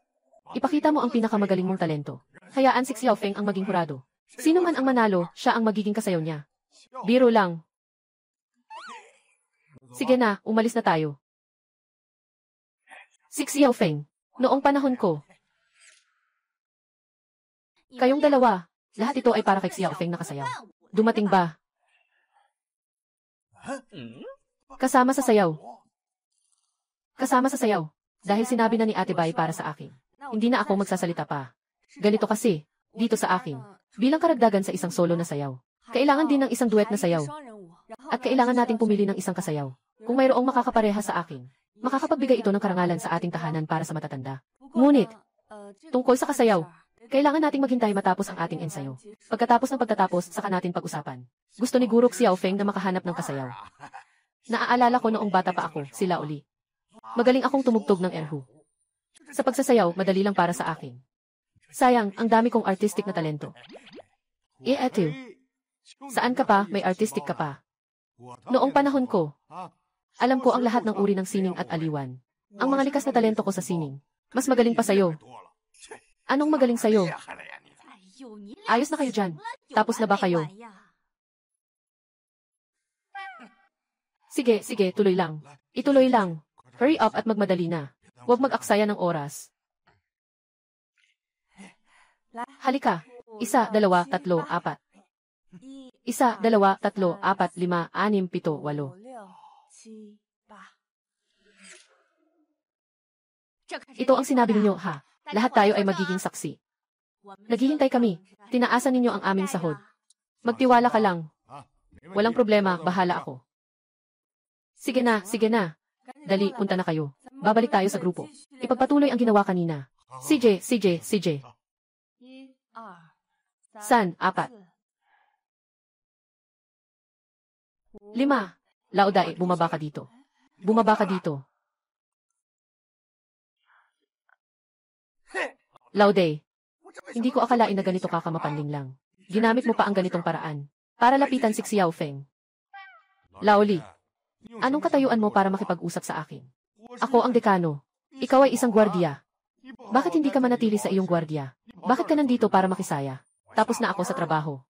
Ipakita mo ang pinakamagaling mong talento. Hayaan si Xiao Feng ang maging hurado. Sino man ang manalo, siya ang magiging kasayaw niya. Biro lang. Sige na, umalis na tayo. Si Xiao Feng, noong panahon ko. Kayong dalawa, lahat ito ay para kay Xiao Feng na kasayaw. Dumating ba? Kasama sa sayaw. Kasama sa sayaw. Dahil sinabi na ni Ate Bai para sa akin. Hindi na ako magsasalita pa. Ganito kasi, dito sa akin. Bilang karagdagan sa isang solo na sayaw. Kailangan din ng isang duet na sayaw. At kailangan nating pumili ng isang kasayaw. Kung mayroong makakapareha sa akin, makakapagbigay ito ng karangalan sa ating tahanan para sa matatanda. Ngunit, tungkol sa kasayaw, kailangan nating maghintay matapos ang ating ensayo. Pagkatapos, saka natin pag-usapan. Gusto ni Guru Xiao Feng na makahanap ng kasayaw. Naaalala ko noong bata pa ako, sila uli. Magaling akong tumugtog ng erhu. Sa pagsasayaw, madali lang para sa akin. Sayang, ang dami kong artistic na talento. Eto. Saan ka pa, may artistic ka pa. Noong panahon ko, alam ko ang lahat ng uri ng sining at aliwan. Ang mga likas na talento ko sa sining. Mas magaling pa sa'yo. Anong magaling sa'yo? Ayos na kayo dyan. Tapos na ba kayo? Sige, tuloy lang. Ituloy lang. Hurry up at magmadali na. Huwag mag-aksaya ng oras. Halika. 1, 2, 3, 4. 1, 2, 3, 4, 5, 6, 7, 8. Ito ang sinabi ninyo, ha? Lahat tayo ay magiging saksi. Naghihintay kami. Tinaasan ninyo ang aming sahod. Magtiwala ka lang. Walang problema, bahala ako. Sige na. Dali, punta na kayo. Babalik tayo sa grupo. Ipagpatuloy ang ginawa kanina. CJ. San, 4. 5. Lauday, bumaba ka dito. Lauday, hindi ko akalain na ganito ka kamapanling lang. Ginamit mo pa ang ganitong paraan para lapitan si Xiao Feng. Laoli, anong katayuan mo para makipag-usap sa akin? Ako ang dekano. Ikaw ay isang gwardiya. Bakit hindi ka manatili sa iyong gwardiya? Bakit ka nandito para makisaya? Tapos na ako sa trabaho.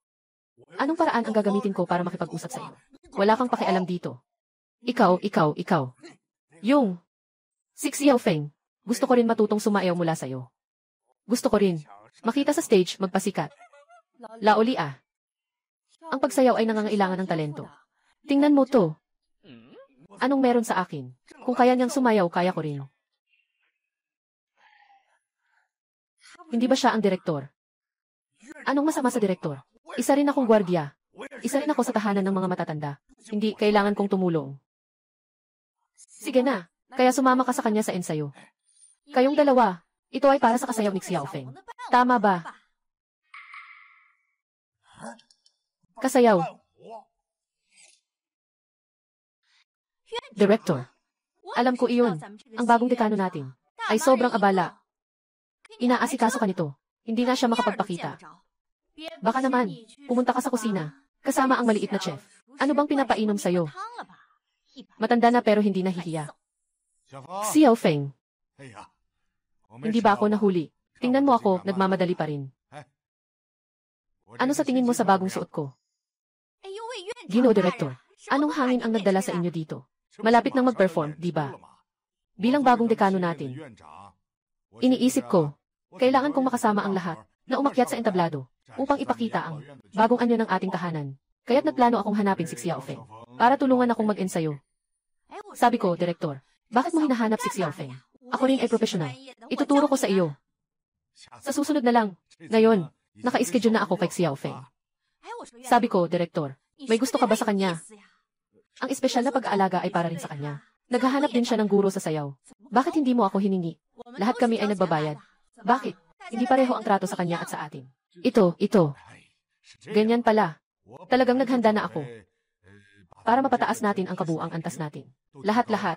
Anong paraan ang gagamitin ko para makipag-usap sa iyo? Wala kang pakialam dito. Ikaw. Yung si Xiao Feng, Gusto ko rin matutong sumayaw mula sa'yo. Gusto ko rin makita sa stage magpasikat. Laoli ah. Ang pagsayaw ay nangangailangan ng talento. Tingnan mo to. Anong meron sa akin? Kung kaya niyang sumayaw, kaya ko rin. Hindi ba siya ang direktor? Anong masama sa direktor? Isa rin akong gwardiya. Isa rin ako sa tahanan ng mga matatanda. Hindi kailangan kong tumulong. Sige na, kaya sumama ka sa kanya sa ensayo. Kayong dalawa, ito ay para sa kasayaw ni Xiaofeng. Tama ba? Kasayaw. Director. Alam ko iyon. Ang bagong dekano natin ay sobrang abala. Inaasikaso ka nito. Hindi na siya makapagpakita. Baka naman, pumunta ka sa kusina, kasama ang maliit na chef. Ano bang pinapainom sa'yo? Matanda na pero hindi nahihiya. Xiaofeng. Hindi ba ako nahuli? Tingnan mo ako, nagmamadali pa rin. Ano sa tingin mo sa bagong suot ko? Ginoo Director, anong hangin ang nagdala sa inyo dito? Malapit nang mag-perform, di ba? Bilang bagong dekano natin, iniisip ko, kailangan kong makasama ang lahat na umakyat sa entablado upang ipakita ang bagong anyo ng ating tahanan. Kaya't nagplano akong hanapin si Xiaofeng para tulungan akong mag-ensayo. Sabi ko, Direktor, bakit mo hinahanap si Xiaofeng? Ako rin ay profesional. Ituturo ko sa iyo. Sa susunod na lang. Ngayon, naka-schedule na ako kay Xiaofeng. Sabi ko, Direktor, may gusto ka ba sa kanya? Ang espesyal na pag-aalaga ay para rin sa kanya. Naghahanap din siya ng guro sa sayaw. Bakit hindi mo ako hiningi? Lahat kami ay nagbabayad. Bakit? Hindi pareho ang trato sa kanya at sa atin. Ito. Ganyan pala. Talagang naghanda na ako. Para mapataas natin ang kabuang antas natin. Lahat-lahat.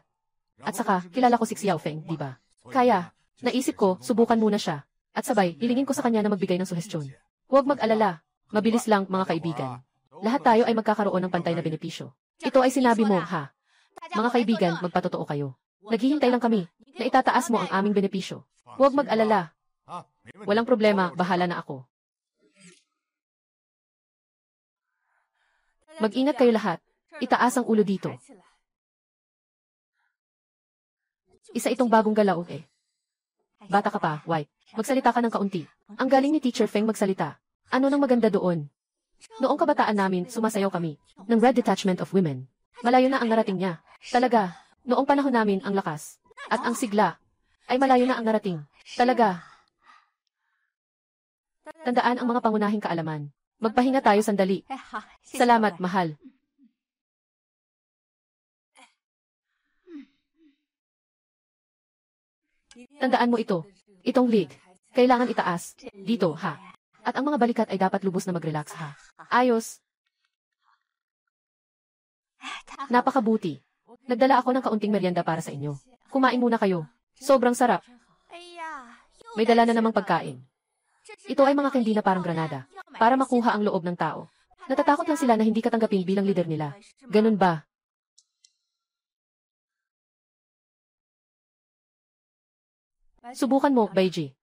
At saka, kilala ko si Xiaofeng, di ba? Kaya, naisip ko, subukan muna siya. At sabay, hilingin ko sa kanya na magbigay ng suhestyon. Huwag mag-alala. Mabilis lang, mga kaibigan. Lahat tayo ay magkakaroon ng pantay na benepisyo. Ito ay sinabi mo, ha? Mga kaibigan, magpatotoo kayo. Naghihintay lang kami na itataas mo ang aming benepisyo. Huwag mag-alala. Walang problema, bahala na ako. Mag-ingat kayo lahat. Itaas ang ulo dito. Isa itong bagong galaw eh. Bata ka pa, White. Magsalita ka ng kaunti. Ang galing ni Teacher Feng magsalita. Ano nang maganda doon? Noong kabataan namin, sumasayaw kami ng Red Detachment of Women. Malayo na ang narating niya. Talaga, noong panahon namin ang lakas at ang sigla ay malayo na ang narating. Talaga. Tandaan ang mga pangunahing kaalaman. Magpahinga tayo sandali. Salamat, mahal. Tandaan mo ito. Itong lead. Kailangan itaas. Dito, ha? At ang mga balikat ay dapat lubos na mag-relax, ha? Ayos. Napakabuti. Nagdala ako ng kaunting merienda para sa inyo. Kumain muna kayo. Sobrang sarap. May dala na namang pagkain. Ito ay mga candy na parang granada. Para makuha ang loob ng tao. Natatakot lang sila na hindi ka tanggapin bilang leader nila. Ganun ba? Subukan mo, Baiji.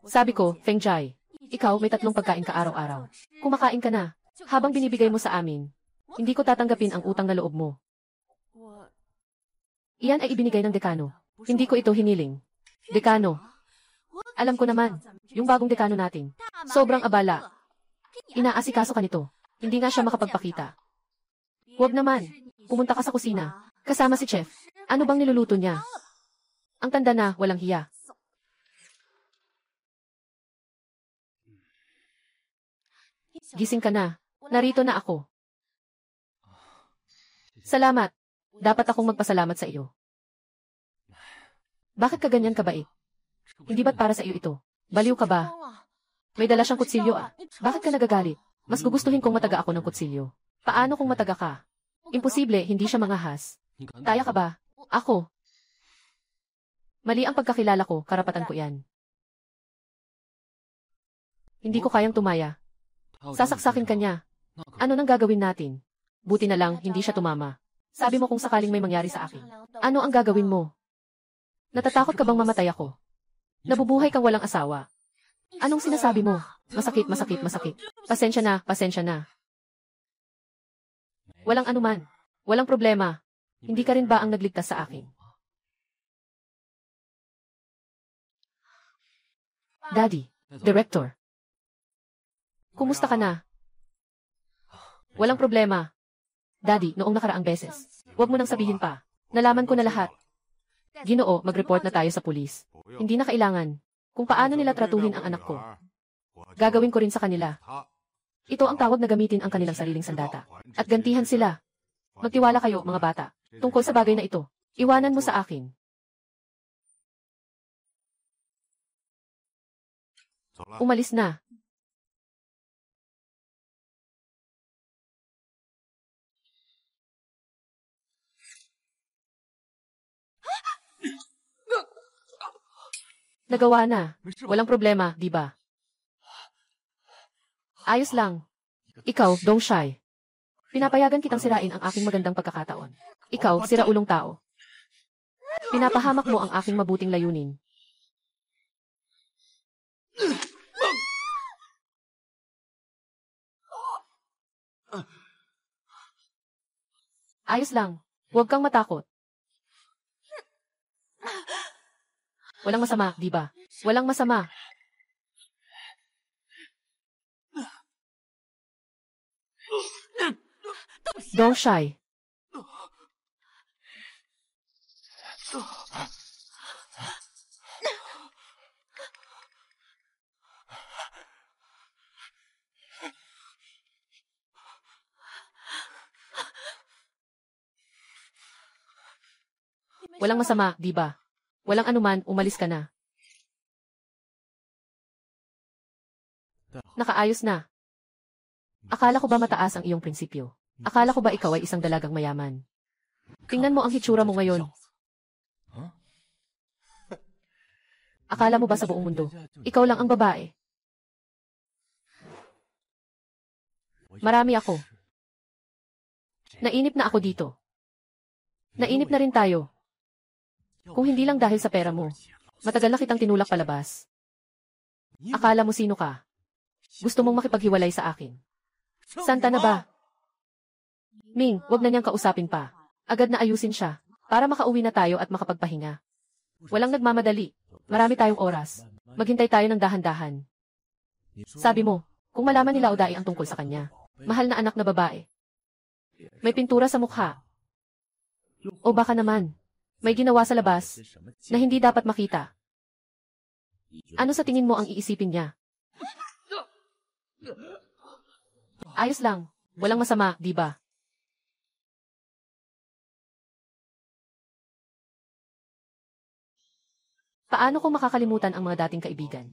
Sabi ko, Feng Jai, ikaw may 3 pagkain ka araw-araw. Kumakain ka na. Habang binibigay mo sa amin, hindi ko tatanggapin ang utang na loob mo. Iyan ay ibinigay ng dekano. Hindi ko ito hiniling. Dekano. Alam ko naman, yung bagong dekano natin. Sobrang abala. Inaasikaso ka nito. Hindi nga siya makapagpakita. Huwag naman. Pumunta ka sa kusina. Kasama si Chef. Ano bang niluluto niya? Ang tanda na, walang hiya. Gising ka na. Narito na ako. Salamat. Dapat akong magpasalamat sa iyo. Bakit ka ganyan kabait? Hindi ba't para sa iyo ito? Baliw ka ba? May dala siyang kutsilyo ah. Bakit ka nagagalit? Mas gugustuhin kong mataga ako ng kutsilyo. Paano kung mataga ka? Imposible, hindi siya mangahas. Kaya ka ba? Ako. Mali ang pagkakilala ko, karapatan ko yan. Hindi ko kayang tumaya. Sasaksakin ka niya. Ano nang gagawin natin? Buti na lang, hindi siya tumama. Sabi mo kung sakaling may mangyari sa akin. Ano ang gagawin mo? Natatakot ka bang mamatay ako? Nabubuhay kang walang asawa. Anong sinasabi mo? Masakit. Pasensya na. Walang anuman. Walang problema. Hindi ka rin ba ang nagligtas sa akin? Daddy, Director. Kumusta ka na? Walang problema. Daddy, noong nakaraang beses. Huwag mo nang sabihin pa. Nalaman ko na lahat. Ginoo, mag-report na tayo sa pulis. Hindi na kailangan. Kung paano nila tratuhin ang anak ko. Gagawin ko rin sa kanila. Ito ang tawag na gamitin ang kanilang sariling sandata. At gantihan sila. Magtiwala kayo, mga bata. Tungkol sa bagay na ito. Iwanan mo sa akin. Umalis na. Nagawa na. Walang problema, di ba? Ayos lang. Ikaw, Dong Shai. Pinapayagan kitang sirain ang aking magandang pagkakataon. Ikaw, siraulong tao. Pinapahamak mo ang aking mabuting layunin. Ayos lang. Huwag kang matakot. Walang masama, di ba? Walang masama. Dong Shai. Walang masama, di ba? Walang anuman, umalis ka na. Nakaayos na. Akala ko ba mataas ang iyong prinsipyo? Akala ko ba ikaw ay isang dalagang mayaman? Tingnan mo ang hitsura mo ngayon. Akala mo ba sa buong mundo, ikaw lang ang babae? Marami ako. Nainip na ako dito. Nainip na rin tayo. Kung hindi lang dahil sa pera mo, matagal na kitang tinulak palabas. Akala mo sino ka? Gusto mong makipaghiwalay sa akin. Santa na ba? Ming, wag na niyang kausapin pa. Agad na ayusin siya, para makauwi na tayo at makapagpahinga. Walang nagmamadali. Marami tayong oras. Maghintay tayo ng dahan-dahan. Sabi mo, kung malaman nila Odai ang tungkol sa kanya, mahal na anak na babae. May pintura sa mukha. O baka naman, may ginawa sa labas na hindi dapat makita. Ano sa tingin mo ang iisipin niya? Ayos lang. Walang masama, di ba? Paano kung makakalimutan ang mga dating kaibigan?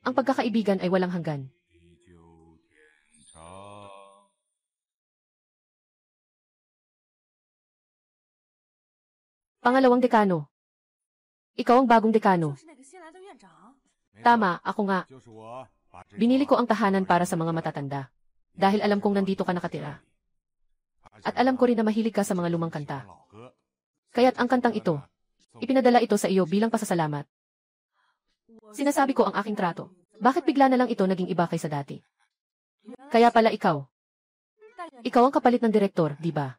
Ang pagkakaibigan ay walang hanggan. Pangalawang dekano. Ikaw ang bagong dekano. Tama, ako nga. Binili ko ang tahanan para sa mga matatanda. Dahil alam kong nandito ka nakatira. At alam ko rin na mahilig ka sa mga lumang kanta. Kaya't ang kantang ito, ipinadala ito sa iyo bilang pasasalamat. Sinasabi ko ang aking trato. Bakit bigla na lang ito naging iba kaysa dati? Kaya pala ikaw. Ikaw ang kapalit ng direktor, di ba?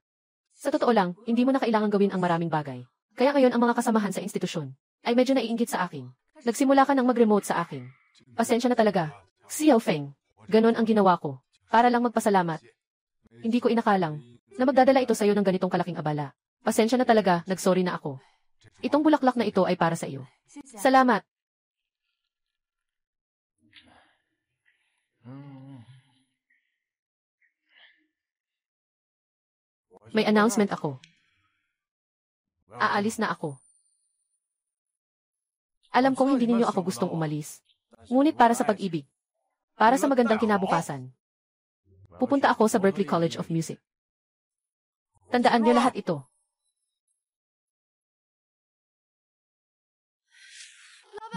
Sa totoo lang, hindi mo na kailangan gawin ang maraming bagay. Kaya ngayon ang mga kasamahan sa institusyon ay medyo naiinggit sa akin. Nagsimula ka nang mag-remote sa akin. Pasensya na talaga. Xiao Feng. Ganon ang ginawa ko. Para lang magpasalamat. Hindi ko inakalang na magdadala ito sa iyo ng ganitong kalaking abala. Pasensya na talaga, nagsorry na ako. Itong bulaklak na ito ay para sa iyo. Salamat. May announcement ako. Aalis na ako. Alam kong hindi ninyo ako gustong umalis. Ngunit para sa pag-ibig. Para sa magandang kinabukasan. Pupunta ako sa Berklee College of Music. Tandaan niyo lahat ito.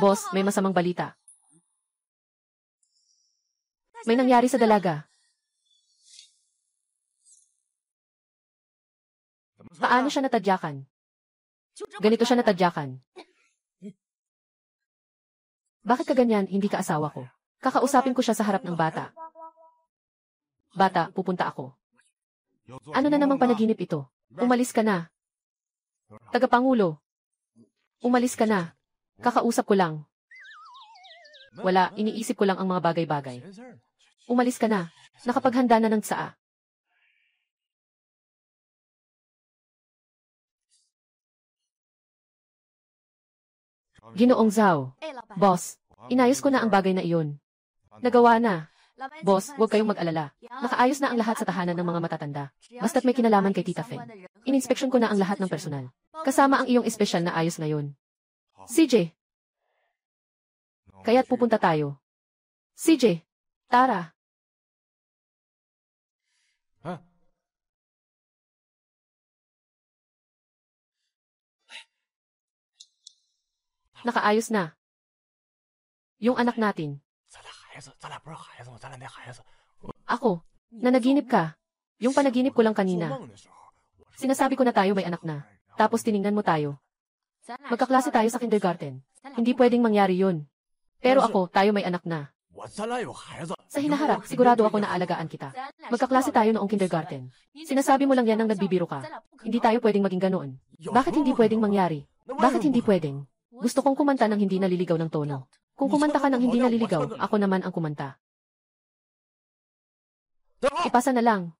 Boss, may masamang balita. May nangyari sa dalaga. Paano siya natadyakan? Ganito siya natadyakan. Bakit ka ganyan, hindi ka asawa ko? Kakausapin ko siya sa harap ng bata. Bata, pupunta ako. Ano na namang panaginip ito? Umalis ka na. Tagapangulo. Umalis ka na. Kakausap ko lang. Wala, iniisip ko lang ang mga bagay-bagay. Umalis ka na. Nakapaghanda na ng tsaa. Ginoong Zhao. Boss, inayos ko na ang bagay na iyon. Nagawa na. Boss, huwag kayong mag-alala. Nakaayos na ang lahat sa tahanan ng mga matatanda. Basta't may kinalaman kay Tita Feng. Ininspeksyon ko na ang lahat ng personal. Kasama ang iyong espesyal na ayos ngayon. CJ. Kaya't pupunta tayo. CJ. Tara. Nakaayos na. Yung anak natin. Ako. Nanaginip ka. Yung panaginip ko lang kanina. Sinasabi ko na tayo may anak na. Tapos tiningnan mo tayo. Magkaklase tayo sa kindergarten. Hindi pwedeng mangyari yun. Pero ako, tayo may anak na. Sa hinaharap, sigurado ako na alagaan kita. Magkaklase tayo noong kindergarten. Sinasabi mo lang yan nang nagbibiro ka. Hindi tayo pwedeng maging ganoon. Bakit hindi pwedeng mangyari? Bakit hindi pwedeng? Gusto kong kumanta ng hindi naliligaw ng tono. Kung kumanta ka ng hindi naliligaw, ako naman ang kumanta. Ipasa na lang.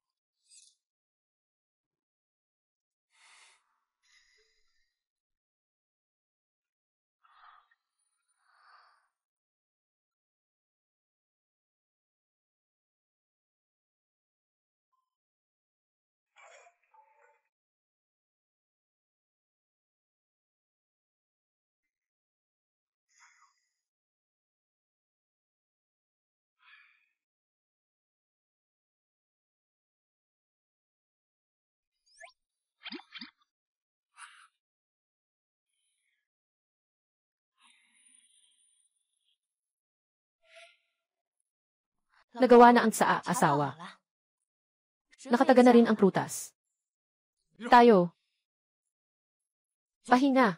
Nagawa na ang tsaa, asawa. Nakataga na rin ang prutas. Tayo. Pahinga.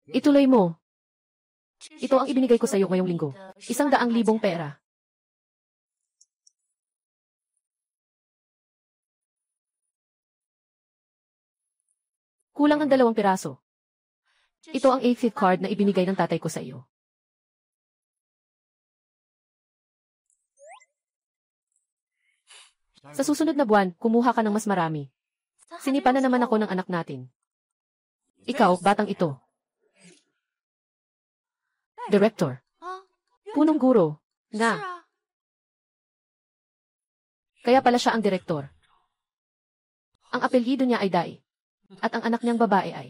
Ituloy mo. Ito ang ibinigay ko sa iyo ngayong linggo. 100,000 pera. Kulang ang 2 piraso. Ito ang 8th card na ibinigay ng tatay ko sa iyo. Sa susunod na buwan, kumuha ka ng mas marami. Sinipa na naman ako ng anak natin. Ikaw, batang ito. Director. Punong guro. Nga. Kaya pala siya ang direktor. Ang apelyido niya ay Dai. At ang anak niyang babae ay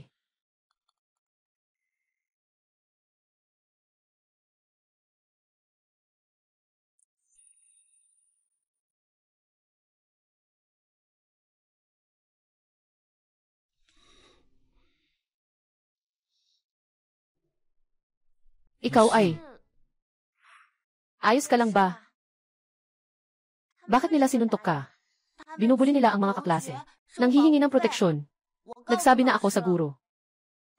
ikaw ay. Ayos ka lang ba? Bakit nila sinuntok ka? Binubuli nila ang mga kaklase. Nanghihingi ng proteksyon. Nagsabi na ako sa guro.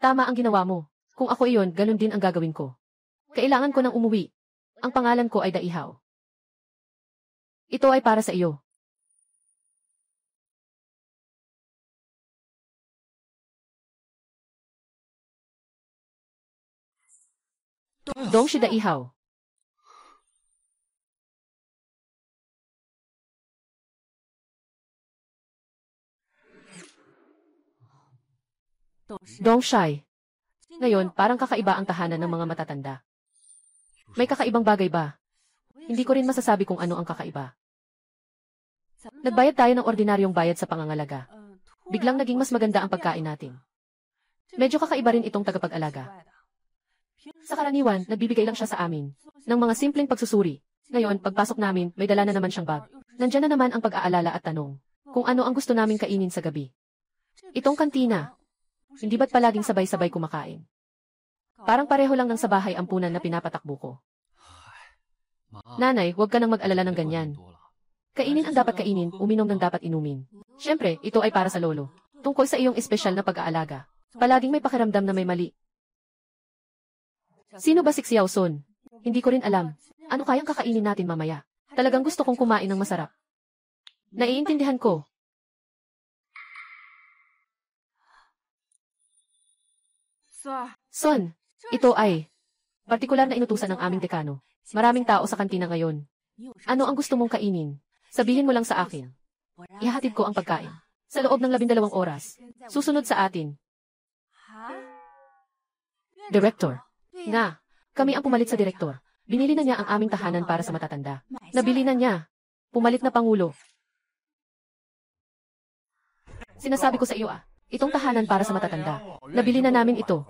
Tama ang ginawa mo. Kung ako iyon, ganun din ang gagawin ko. Kailangan ko nang umuwi. Ang pangalan ko ay Daihaw. Ito ay para sa iyo. Dong si Daihaw. Dong Shai. Ngayon, parang kakaiba ang tahanan ng mga matatanda. May kakaibang bagay ba? Hindi ko rin masasabi kung ano ang kakaiba. Nagbayad tayo ng ordinaryong bayad sa pangangalaga. Biglang naging mas maganda ang pagkain natin. Medyo kakaiba rin itong tagapag-alaga. Sa karaniwan, nagbibigay lang siya sa amin ng mga simpleng pagsusuri. Ngayon, pagpasok namin, may dala na naman siyang bag. Nandyan na naman ang pag-aalala at tanong kung ano ang gusto naming kainin sa gabi. Itong kantina, hindi ba't palaging sabay-sabay kumakain? Parang pareho lang ng sa bahay ampunan na pinapatakbo ko. Nanay, huwag ka nang mag-alala ng ganyan. Kainin ang dapat kainin, uminom ng dapat inumin. Siyempre, ito ay para sa lolo. Tungkol sa iyong espesyal na pag-aalaga. Palaging may pakiramdam na may mali. Sino ba si Xiao Sun? Hindi ko rin alam. Ano kayang kakainin natin mamaya? Talagang gusto kong kumain ng masarap. Naiintindihan ko. Son, ito ay partikular na inutusan ng aming dekano. Maraming tao sa kantina ngayon. Ano ang gusto mong kainin? Sabihin mo lang sa akin. Ihahatid ko ang pagkain. Sa loob ng 12 oras. Susunod sa atin. Director. Nga, kami ang pumalit sa direktor. Binili na niya ang aming tahanan para sa matatanda. Nabili na niya. Pumalit na pangulo. Sinasabi ko sa iyo itong tahanan para sa matatanda. Nabili na namin ito.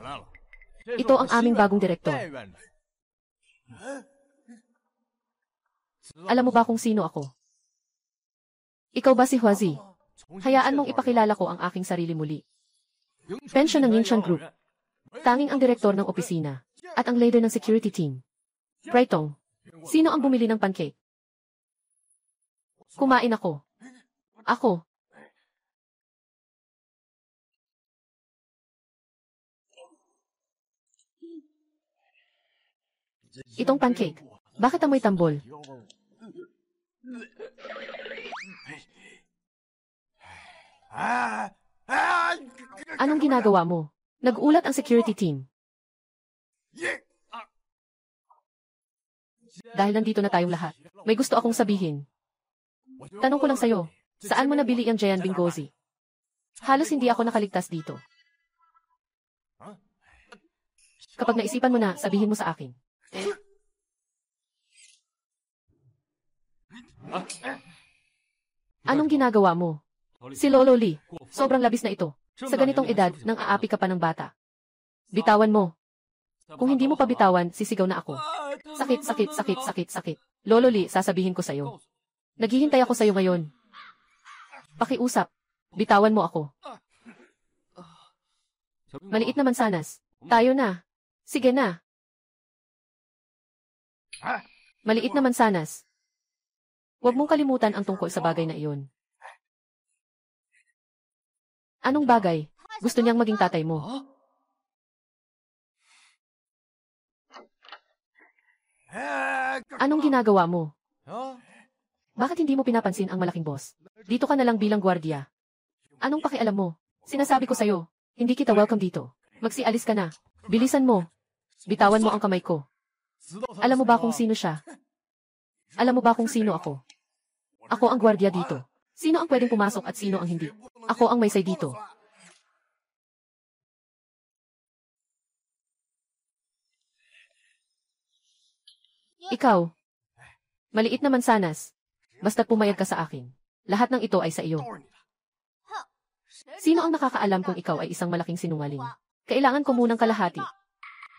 Ito ang aming bagong direktor. Alam mo ba kung sino ako? Ikaw ba si Huazi? Hayaan mong ipakilala ko ang aking sarili muli. Pension ng Yingshan Group. Tanging ang direktor ng opisina. At ang leader ng security team. Praitong, sino ang bumili ng pancake? Kumain ako. Ako. Itong pancake. Bakit amoy tambol? Anong ginagawa mo? Nag-ulat ang security team. Dahil nandito na tayong lahat, may gusto akong sabihin. Tanong ko lang sa'yo, saan mo nabili ang Giant Bingozi? Halos hindi ako nakaligtas dito. Kapag naisipan mo na, sabihin mo sa akin. Anong ginagawa mo? Si Lolo Lee, sobrang labis na ito. Sa ganitong edad, nang aapi ka pa ng bata. Bitawan mo. Kung hindi mo pa bitawan, sisigaw na ako. Sakit, sakit, sakit, sakit, sakit. Lolo Lee, sasabihin ko sa'yo. Naghihintay ako sa'yo ngayon. Pakiusap. Bitawan mo ako. Maliit na mansanas. Tayo na. Sige na. Maliit na mansanas. Huwag mong kalimutan ang tungkol sa bagay na iyon. Anong bagay? Gusto niyang maging tatay mo. Anong ginagawa mo? Bakit hindi mo pinapansin ang malaking boss? Dito ka na lang bilang gwardiya. Anong pakialam mo? Sinasabi ko sa'yo, hindi kita welcome dito. Magsialis ka na. Bilisan mo. Bitawan mo ang kamay ko. Alam mo ba kung sino siya? Alam mo ba kung sino ako? Ako ang gwardiya dito. Sino ang pwedeng pumasok at sino ang hindi? Ako ang may say dito. Ikaw. Maliit na mansanas. Basta't pumayag ka sa akin. Lahat ng ito ay sa iyo. Sino ang nakakaalam kung ikaw ay isang malaking sinungaling? Kailangan ko munang kalahati.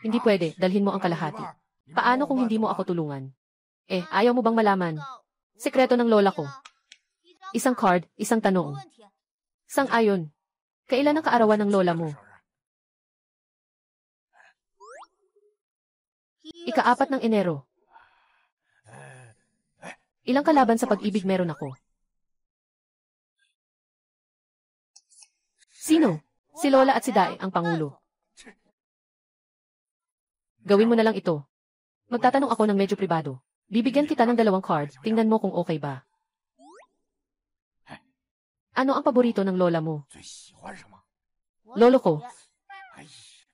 Hindi pwede, dalhin mo ang kalahati. Paano kung hindi mo ako tulungan? Ayaw mo bang malaman? Sekreto ng lola ko. Isang card, isang tanong. Sang-ayon. Kailan ang kaarawan ng lola mo? Ika-4 ng Enero. Ilang kalaban sa pag-ibig meron ako? Sino? Si Lola at si Dae, ang pangulo. Gawin mo na lang ito. Magtatanong ako ng medyo pribado. Bibigyan kita ng 2 card, tingnan mo kung okay ba. Ano ang paborito ng lola mo? Lolo ko.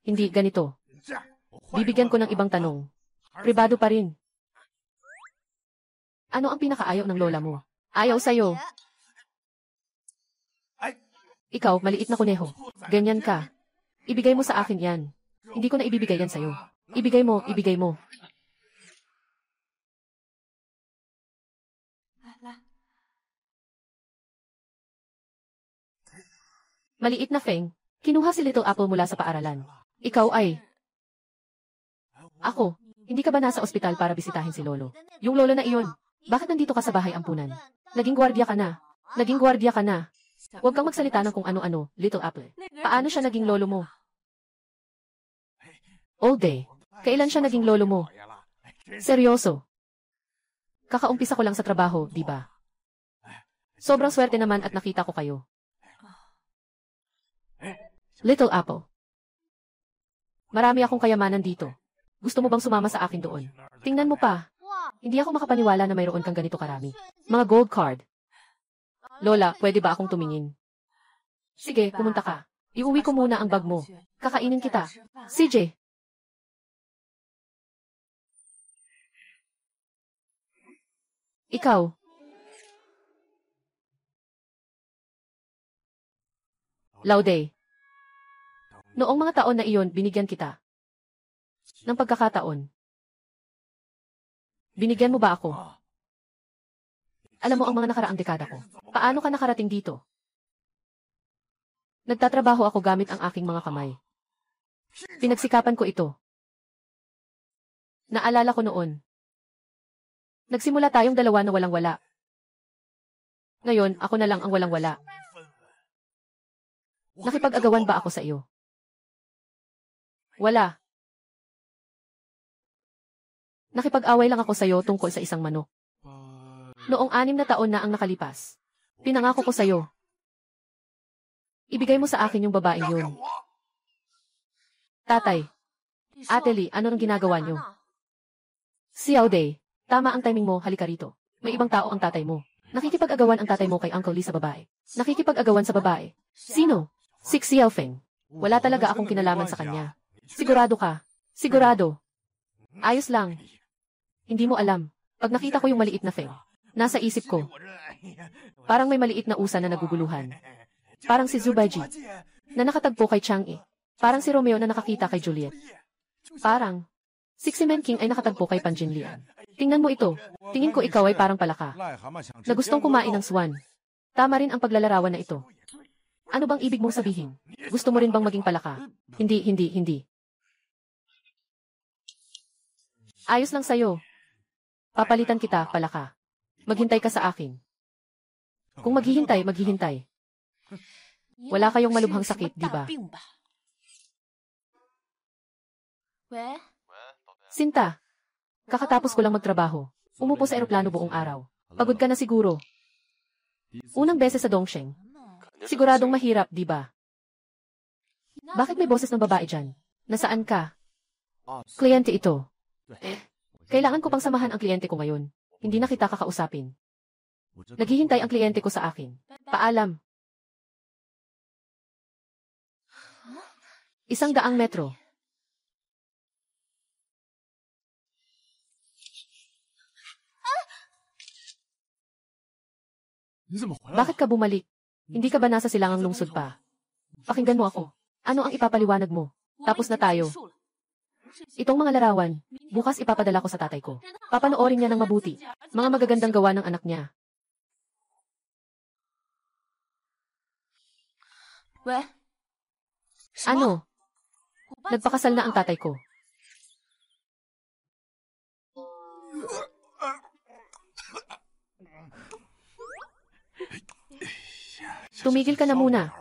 Hindi, ganito. Bibigyan ko ng ibang tanong. Pribado pa rin. Ano ang pinakaayaw ng lola mo? Ayaw sa'yo. Ikaw, maliit na kuneho. Ganyan ka. Ibigay mo sa akin yan. Hindi ko na ibibigay yan sa'yo. Ibigay mo, ibigay mo. Maliit na Feng, kinuha si Little Apple mula sa paaralan. Ikaw ay... Ako, hindi ka ba nasa ospital para bisitahin si Lolo? Yung lolo na iyon. Bakit nandito ka sa bahay ampunan? Naging gwardiya ka na. Naging gwardiya ka na. Huwag kang magsalita ng kung ano-ano, Little Apple. Paano siya naging lolo mo? All day. Kailan siya naging lolo mo? Seryoso. Kakaumpisa ko lang sa trabaho, di ba? Sobrang swerte naman at nakita ko kayo. Little Apple. Marami akong kayamanan dito. Gusto mo bang sumama sa akin doon? Tingnan mo pa. Hindi ako makapaniwala na mayroon kang ganito karami. Mga gold card. Lola, pwede ba akong tumingin? Sige, pumunta ka. Iuwi ko muna ang bag mo. Kakainin kita. CJ, Ikaw. Laude. Noong mga taon na iyon, binigyan kita ng pagkakataon. Binigyan mo ba ako? Alam mo ang mga nakaraang dekada ko. Paano ka nakarating dito? Nagtatrabaho ako gamit ang aking mga kamay. Pinagsikapan ko ito. Naalala ko noon. Nagsimula tayong dalawa na walang-wala. Ngayon, ako na lang ang walang-wala. Nakipag-agawan ba ako sa iyo? Wala. Nakipag-away lang ako sa iyo tungkol sa isang manok. Noong 6 na taon na ang nakalipas, pinangako ko sa iyo. Ibigay mo sa akin yung babaeng yun. Tatay, Ate Lee, ano nang ginagawa niyo? Xiao Day, tama ang timing mo, halika rito. May ibang tao ang tatay mo. Nakikipag-agawan ang tatay mo kay Uncle Lee sa babae. Nakikipag-agawan sa babae. Sino? Si Xiao Feng. Wala talaga akong kinalaman sa kanya. Sigurado ka? Sigurado. Ayos lang. Hindi mo alam. Pag nakita ko yung maliit na Feng, nasa isip ko. Parang may maliit na usa na naguguluhan. Parang si Zubaiji, na nakatagpo kay Chang'e. Parang si Romeo na nakakita kay Juliet. Parang si Ximen King ay nakatagpo kay Pan Jinlian. Tingnan mo ito. Tingin ko ikaw ay parang palaka na gustong kumain ng swan. Tama rin ang paglalarawan na ito. Ano bang ibig mong sabihin? Gusto mo rin bang maging palaka? Hindi. Ayos lang sa'yo. Papalitan kita, palaka. Maghintay ka sa akin. Kung maghihintay. Wala kayong malubhang sakit, di ba? Sinta, kakatapos ko lang magtrabaho. Umupo sa eroplano buong araw. Pagod ka na siguro. Unang beses sa Dongsheng. Siguradong mahirap, di ba? Bakit may boses ng babae dyan? Nasaan ka? Kliyente ito. Kailangan ko pang samahan ang kliyente ko ngayon. Hindi na kita kakausapin. Naghihintay ang kliyente ko sa akin. Paalam. 100 metro. Bakit ka bumalik? Hindi ka ba nasa silangang lungsod pa? Pakinggan mo ako. Ano ang ipapaliwanag mo? Tapos na tayo. Itong mga larawan, bukas ipapadala ko sa tatay ko. Papanoorin niya ng mabuti. Mga magagandang gawa ng anak niya. Ano? Nagpakasal na ang tatay ko. Tumigil ka na muna.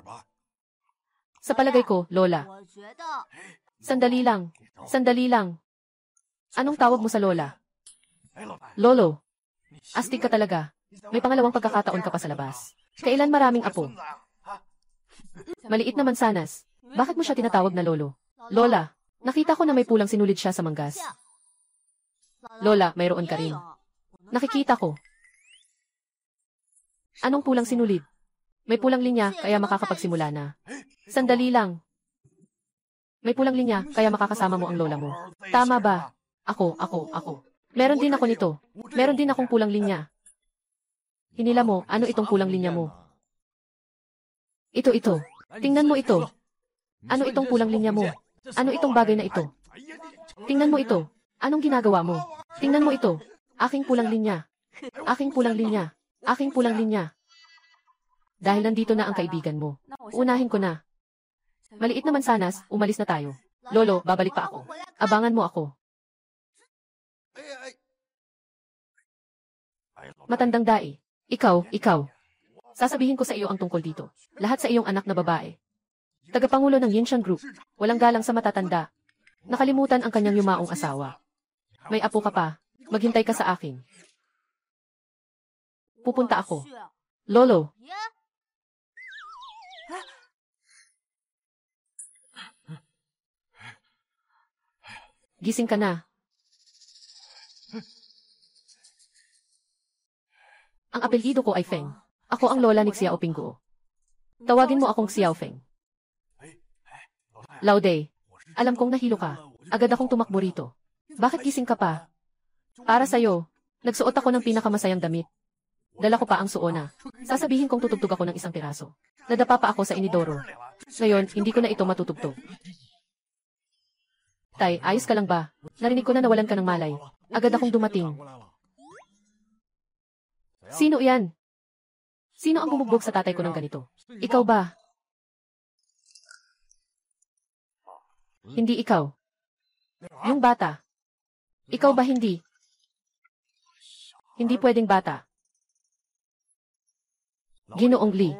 Sa palagay ko, Lola. Sandali lang. Anong tawag mo sa Lola? Lolo. Astig ka talaga. May pangalawang pagkakataon ka pa sa labas. Kailan maraming apo? Maliit naman sanas. Bakit mo siya tinatawag na Lolo? Lola, nakita ko na may pulang sinulid siya sa manggas. Lola, mayroon ka rin. Nakikita ko. Anong pulang sinulid? May pulang linya, kaya makakapagsimula na. Sandali lang. May pulang linya, kaya makakasama mo ang lola mo. Tama ba? Ako. Meron din ako nito. Meron din akong pulang linya. Hinila mo, ano itong pulang linya mo? Ito. Tingnan mo ito. Ano itong pulang linya mo? Ano itong bagay na ito? Tingnan mo ito. Anong ginagawa mo? Tingnan mo ito. Aking pulang linya. Dahil nandito na ang kaibigan mo. Unahin ko na. Maliit naman sanas, umalis na tayo. Lolo, babalik pa ako. Abangan mo ako. Matandang dai. Ikaw. Sasabihin ko sa iyo ang tungkol dito. Lahat sa iyong anak na babae. Tagapangulo ng Yinshan Group. Walang galang sa matatanda. Nakalimutan ang kanyang yumaong asawa. May apo ka pa. Maghintay ka sa akin. Pupunta ako. Lolo. Gising ka na. Ang apelyido ko ay Feng. Ako ang lola ni Xiao Pingguo. Tawagin mo akong Xiao Feng. Laude, alam kong nahilo ka. Agad akong tumakbo rito. Bakit gising ka pa? Para sa'yo. Nagsuot ako ng pinakamasayang damit. Dala ko pa ang suona. Sasabihin kong tutugtog ako ng isang piraso. Nadapa pa ako sa inidoro. Ngayon, hindi ko na ito matutugtog. Tay, ayos ka lang ba? Narinig ko na nawalan ka ng malay. Agad akong dumating. Sino yan? Sino ang bumugbog sa tatay ko ng ganito? Ikaw ba? Hindi ikaw. Yung bata. Ikaw ba hindi? Hindi pwedeng bata. Ginoong Lee.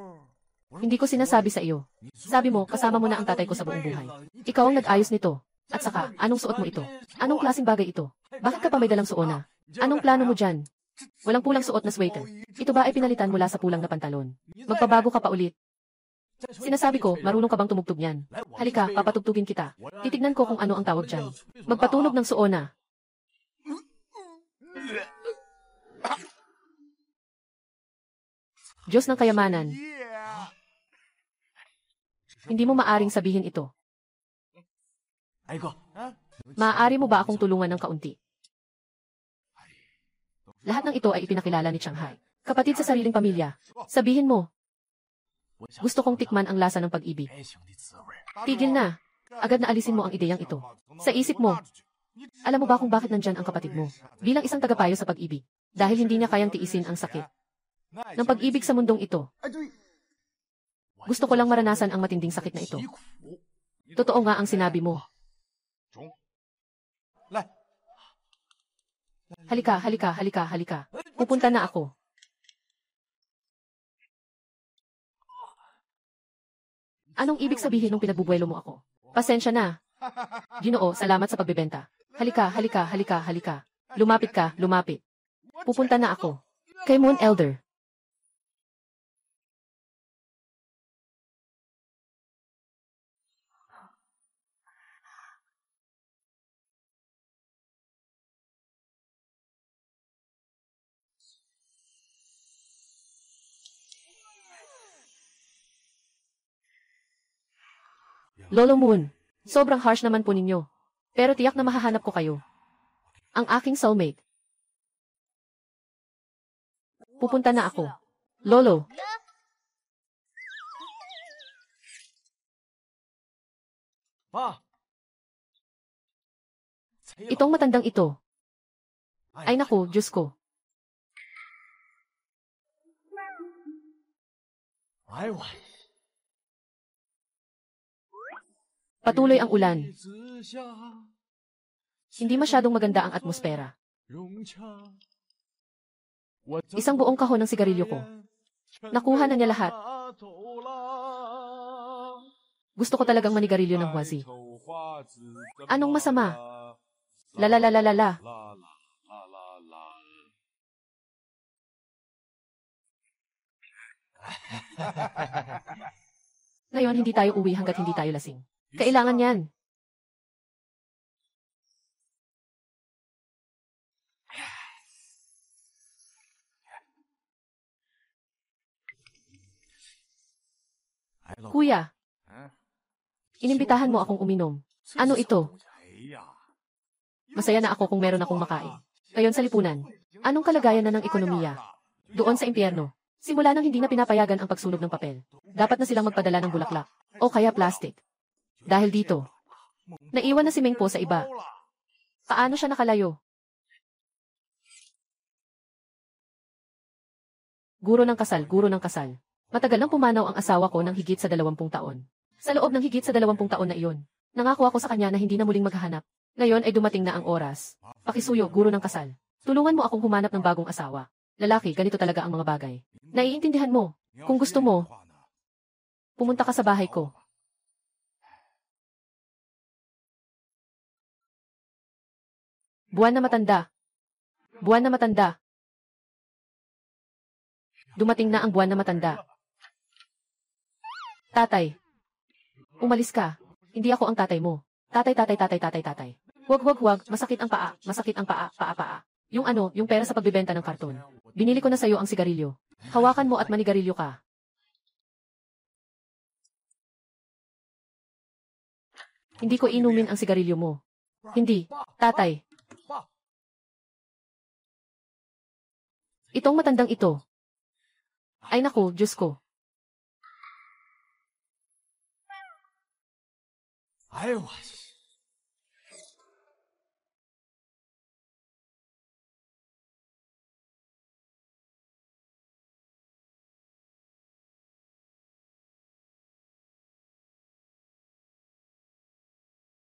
Hindi ko sinasabi sa iyo. Sabi mo, kasama mo na ang tatay ko sa buong buhay. Ikaw ang nag-ayos nito. At saka, anong suot mo ito? Anong klaseng bagay ito? Bakit ka pa may dalang suona? Anong plano mo dyan? Walang pulang suot na sweater. Ito ba ay pinalitan mula sa pulang na pantalon? Magpabago ka pa ulit. Sinasabi ko, marunong ka bang tumugtog niyan? Halika, papatugtugin kita. Titignan ko kung ano ang tawag dyan. Magpatunog ng suona. Diyos ng kayamanan. Hindi mo maaring sabihin ito. Maaari mo ba akong tulungan ng kaunti? Lahat ng ito ay ipinakilala ni Shanghai. Kapatid sa sariling pamilya. Sabihin mo. Gusto kong tikman ang lasa ng pag-ibig. Tigil na. Agad na alisin mo ang ideyang ito. Sa isip mo. Alam mo ba kung bakit nandyan ang kapatid mo? Bilang isang tagapayo sa pag-ibig. Dahil hindi niya kayang tiisin ang sakit ng pag-ibig sa mundong ito. Gusto ko lang maranasan ang matinding sakit na ito. Totoo nga ang sinabi mo. Halika, halika, halika, halika. Pupunta na ako. Anong ibig sabihin ng pinagbubuelo mo ako? Pasensya na. Ginoo, salamat sa pagbebenta. Halika, halika, halika, halika. Lumapit ka, lumapit. Pupunta na ako. Kay Moon Elder. Lolo Moon, sobrang harsh naman po ninyo. Pero tiyak na mahahanap ko kayo. Ang aking soulmate. Pupunta na ako. Lolo. Itong matandang ito. Ay naku, Diyos ko. Patuloy ang ulan. Hindi masyadong maganda ang atmosfera. Isang buong kahon ng sigarilyo ko. Nakuha na niya lahat. Gusto ko talagang manigarilyo ng Huazi. Anong masama? Lalalalalala. Ngayon hindi tayo uwi hanggat hindi tayo lasing. Kailangan yan. Kuya, inimbitahan mo akong uminom. Ano ito? Masaya na ako kung meron akong makain. Ngayon sa lipunan, anong kalagayan na ng ekonomiya? Doon sa impyerno, simula nang hindi na pinapayagan ang pagsunog ng papel. Dapat na silang magpadala ng bulaklak, o kaya plastic. Dahil dito, naiwan na si Meng Po sa iba. Paano siya nakalayo? Guro ng kasal, guro ng kasal. Matagal nang pumanaw ang asawa ko ng higit sa 20 taon. Sa loob ng higit sa 20 taon na iyon, nangako ako sa kanya na hindi na muling maghahanap. Ngayon ay dumating na ang oras. Pakisuyo, guro ng kasal. Tulungan mo akong humanap ng bagong asawa. Lalaki, ganito talaga ang mga bagay. Naiintindihan mo. Kung gusto mo, pumunta ka sa bahay ko. Buwan na matanda. Buwan na matanda. Dumating na ang buwan na matanda. Tatay. Umalis ka. Hindi ako ang tatay mo. Tatay, tatay, tatay, tatay, tatay. Huwag, huwag, huwag. Masakit ang paa. Masakit ang paa, paa, paa. Yung ano, yung pera sa pagbibenta ng karton. Binili ko na sa'yo ang sigarilyo. Hawakan mo at manigarilyo ka. Hindi ko inumin ang sigarilyo mo. Hindi. Tatay. Itong matandang ito. Ay naku, Diyos ko. 哎呦我去！